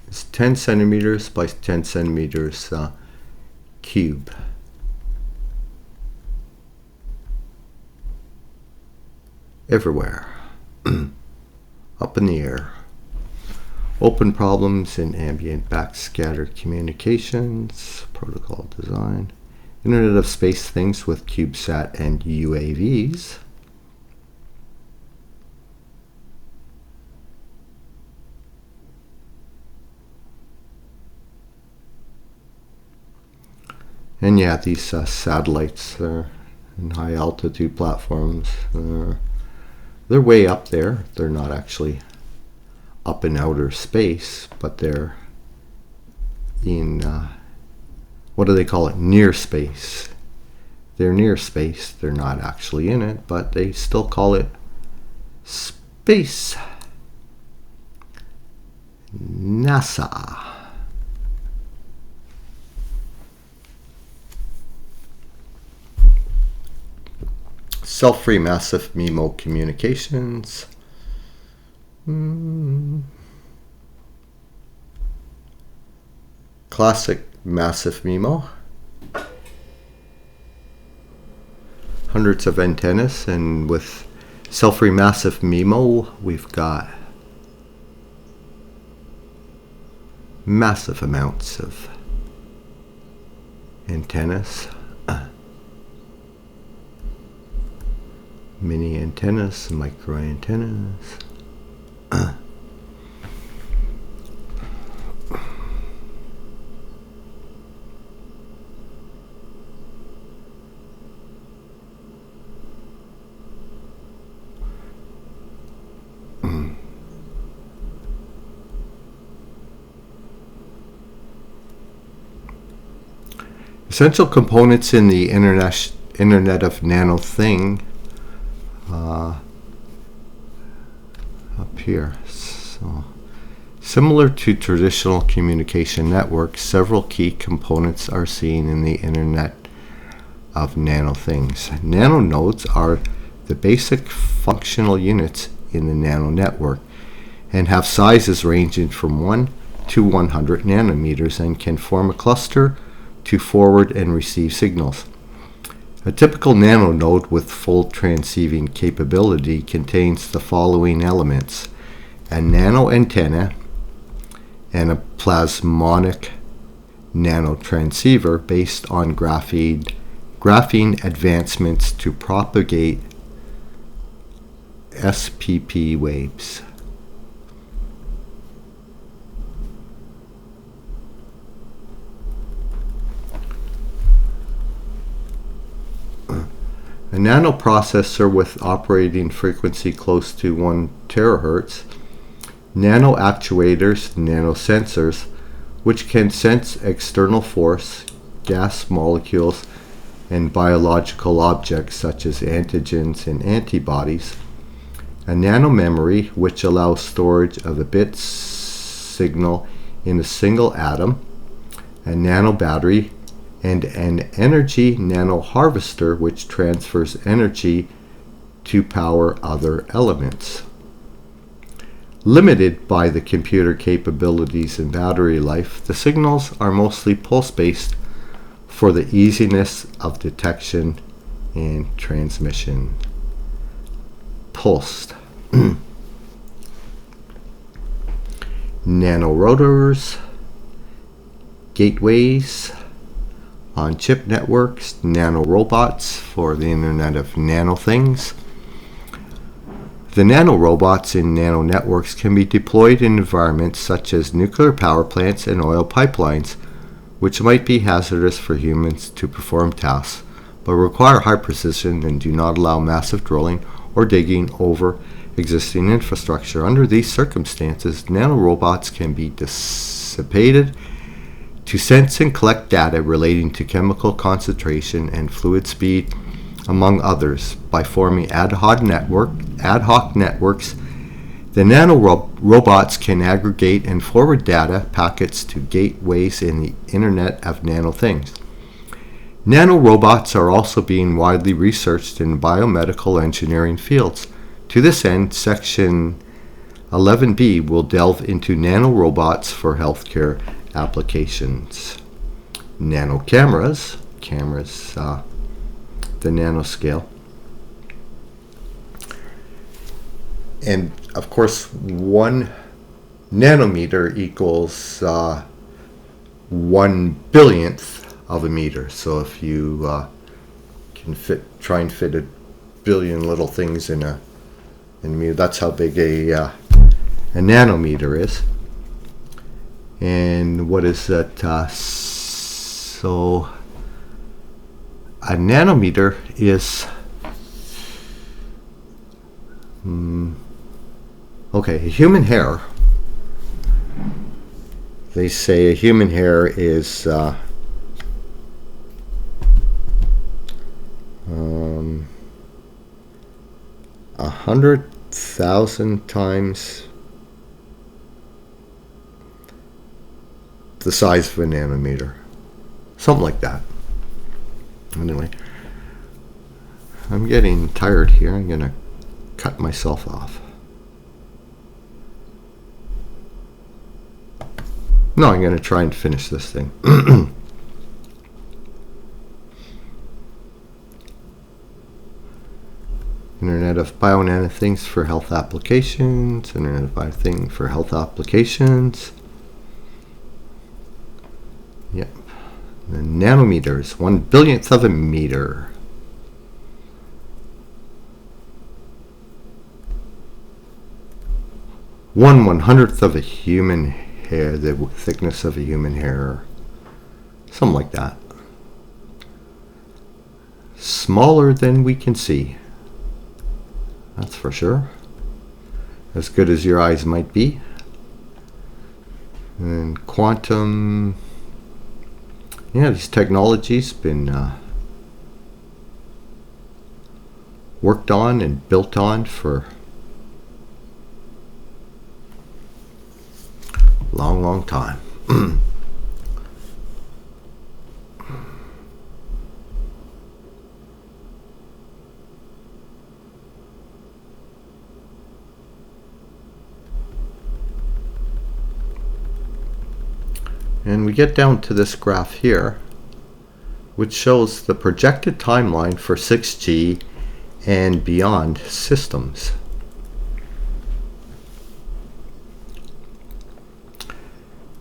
is 10 centimeters by 10 centimeters cube. Everywhere. Up in the air. Open problems in ambient backscatter communications, protocol design, Internet of Space things with CubeSat and UAVs. And yeah, these satellites are in high altitude platforms. They're way up there. They're not actually up in outer space, but they're in, what do they call it? Near space. They're near space. They're not actually in it, but they still call it space. NASA. Self-free massive MIMO communications. Classic massive MIMO. Hundreds of antennas, and with self-free massive MIMO, we've got massive amounts of antennas. Mini antennas, micro antennas. Essential components in the Internet of Nano Thing. Up here. So, similar to traditional communication networks, several key components are seen in the Internet of Nano Things. Nanonodes are the basic functional units in the nano network and have sizes ranging from 1 to 100 nanometers and can form a cluster to forward and receive signals. A typical nanonode with full transceiving capability contains the following elements: a nano antenna and a plasmonic nanotransceiver based on graphene advancements to propagate SPP waves. A nanoprocessor with operating frequency close to 1 terahertz, nano actuators, nanosensors, which can sense external force, gas molecules, and biological objects such as antigens and antibodies, a nano memory, which allows storage of a bit signal in a single atom, a nano battery, and an energy nano harvester, which transfers energy to power other elements. Limited by the computer capabilities and battery life, the signals are mostly pulse-based for the easiness of detection and transmission. Pulsed. Nanorotors, gateways, on-chip networks, nanorobots for the Internet of Nano Things. The nanorobots in nano networks can be deployed in environments such as nuclear power plants and oil pipelines, which might be hazardous for humans to perform tasks, but require high precision and do not allow massive drilling or digging over existing infrastructure. Under these circumstances, nanorobots can be dissipated to sense and collect data relating to chemical concentration and fluid speed, among others, by forming ad hoc networks. The nanorobots can aggregate and forward data packets to gateways in the Internet of Nano Things. Nanorobots are also being widely researched in biomedical engineering fields. To this end, Section 11B will delve into nanorobots for healthcare applications. Nano cameras, the nanoscale. And of course, 1 nanometer equals 1/1000th of a meter. So if you can try and fit a billion little things in a meter, that's how big a nanometer is. And what is that? So a nanometer is okay, a human hair. They say a human hair is 100,000 times the size of a nanometer. Something like that. Anyway, I'm getting tired here. I'm going to cut myself off. No, I'm going to try and finish this thing. Internet of Bio-Nano Things for health applications. Internet of Bio Things for health applications. Yep. The nanometers, 1/1000th of a meter. 1/100th of a human hair, the thickness of a human hair. Something like that. Smaller than we can see. That's for sure. As good as your eyes might be. And quantum, yeah, these technologies been worked on and built on for a long, long time. And we get down to this graph here, which shows the projected timeline for 6G and beyond systems.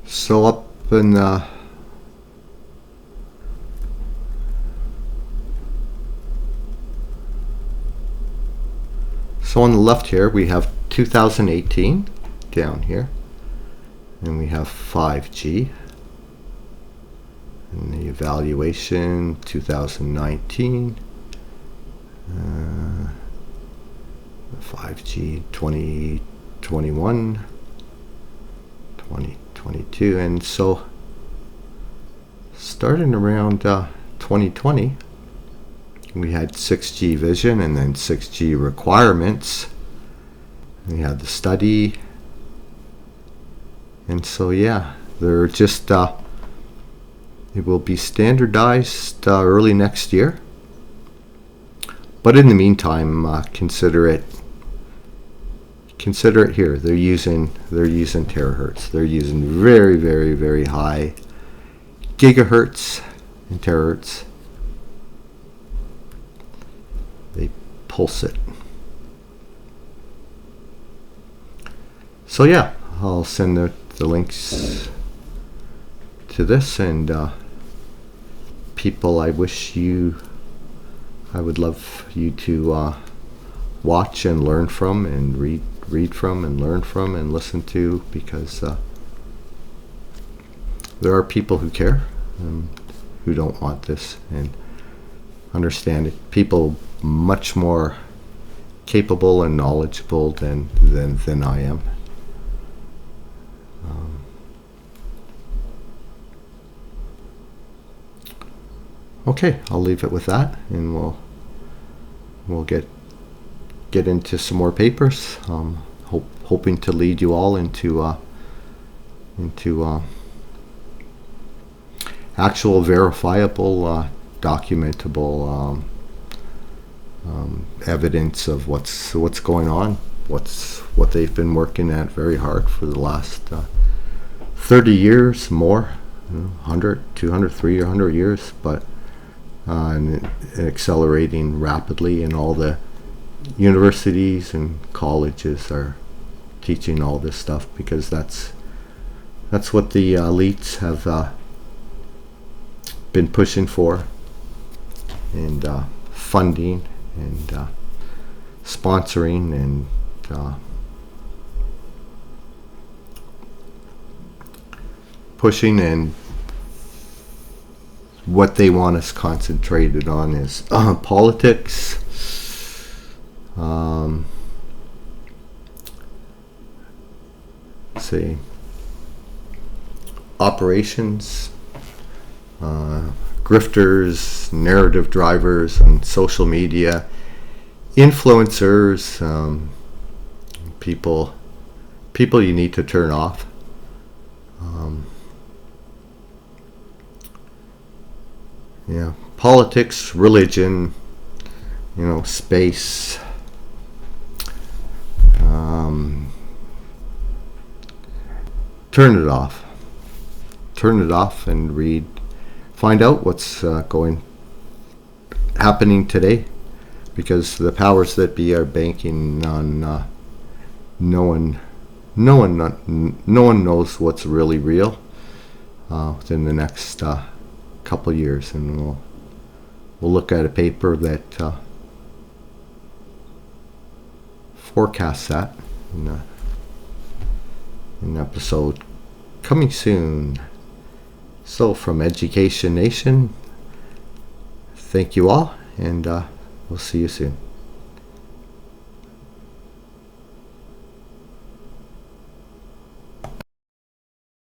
So up in so on the left here we have 2018 down here, and we have 5G. And the evaluation 2019, 5G 2021, 2022, and so starting around 2020 we had 6G vision and then 6G requirements. We had the study, and so yeah, they're just it will be standardized early next year. But in the meantime, consider it here. They're using terahertz. They're using very, very, very high gigahertz and terahertz. They pulse it. So yeah, I'll send the links to this, and people I would love you to watch and learn from and read from and learn from and listen to, because there are people who care, who don't want this, and understand it. People much more capable and knowledgeable than I am. Okay, I'll leave it with that, and we'll get into some more papers. Hoping to lead you all into actual verifiable, documentable evidence of what's going on, what they've been working at very hard for the last 30 years, more, 100, 200, 300 years, but and accelerating rapidly, and all the universities and colleges are teaching all this stuff because that's what the elites have been pushing for, and funding and sponsoring and pushing, and what they want us concentrated on is politics, say operations, grifters, narrative drivers on social media, influencers, people you need to turn off. Yeah, politics, religion, space. Turn it off. Turn it off and read. Find out what's happening today, because the powers that be are banking on no one knows what's really real within the next couple years, and we'll look at a paper that forecasts that in an episode coming soon. So from Education Nation, thank you all, and we'll see you soon.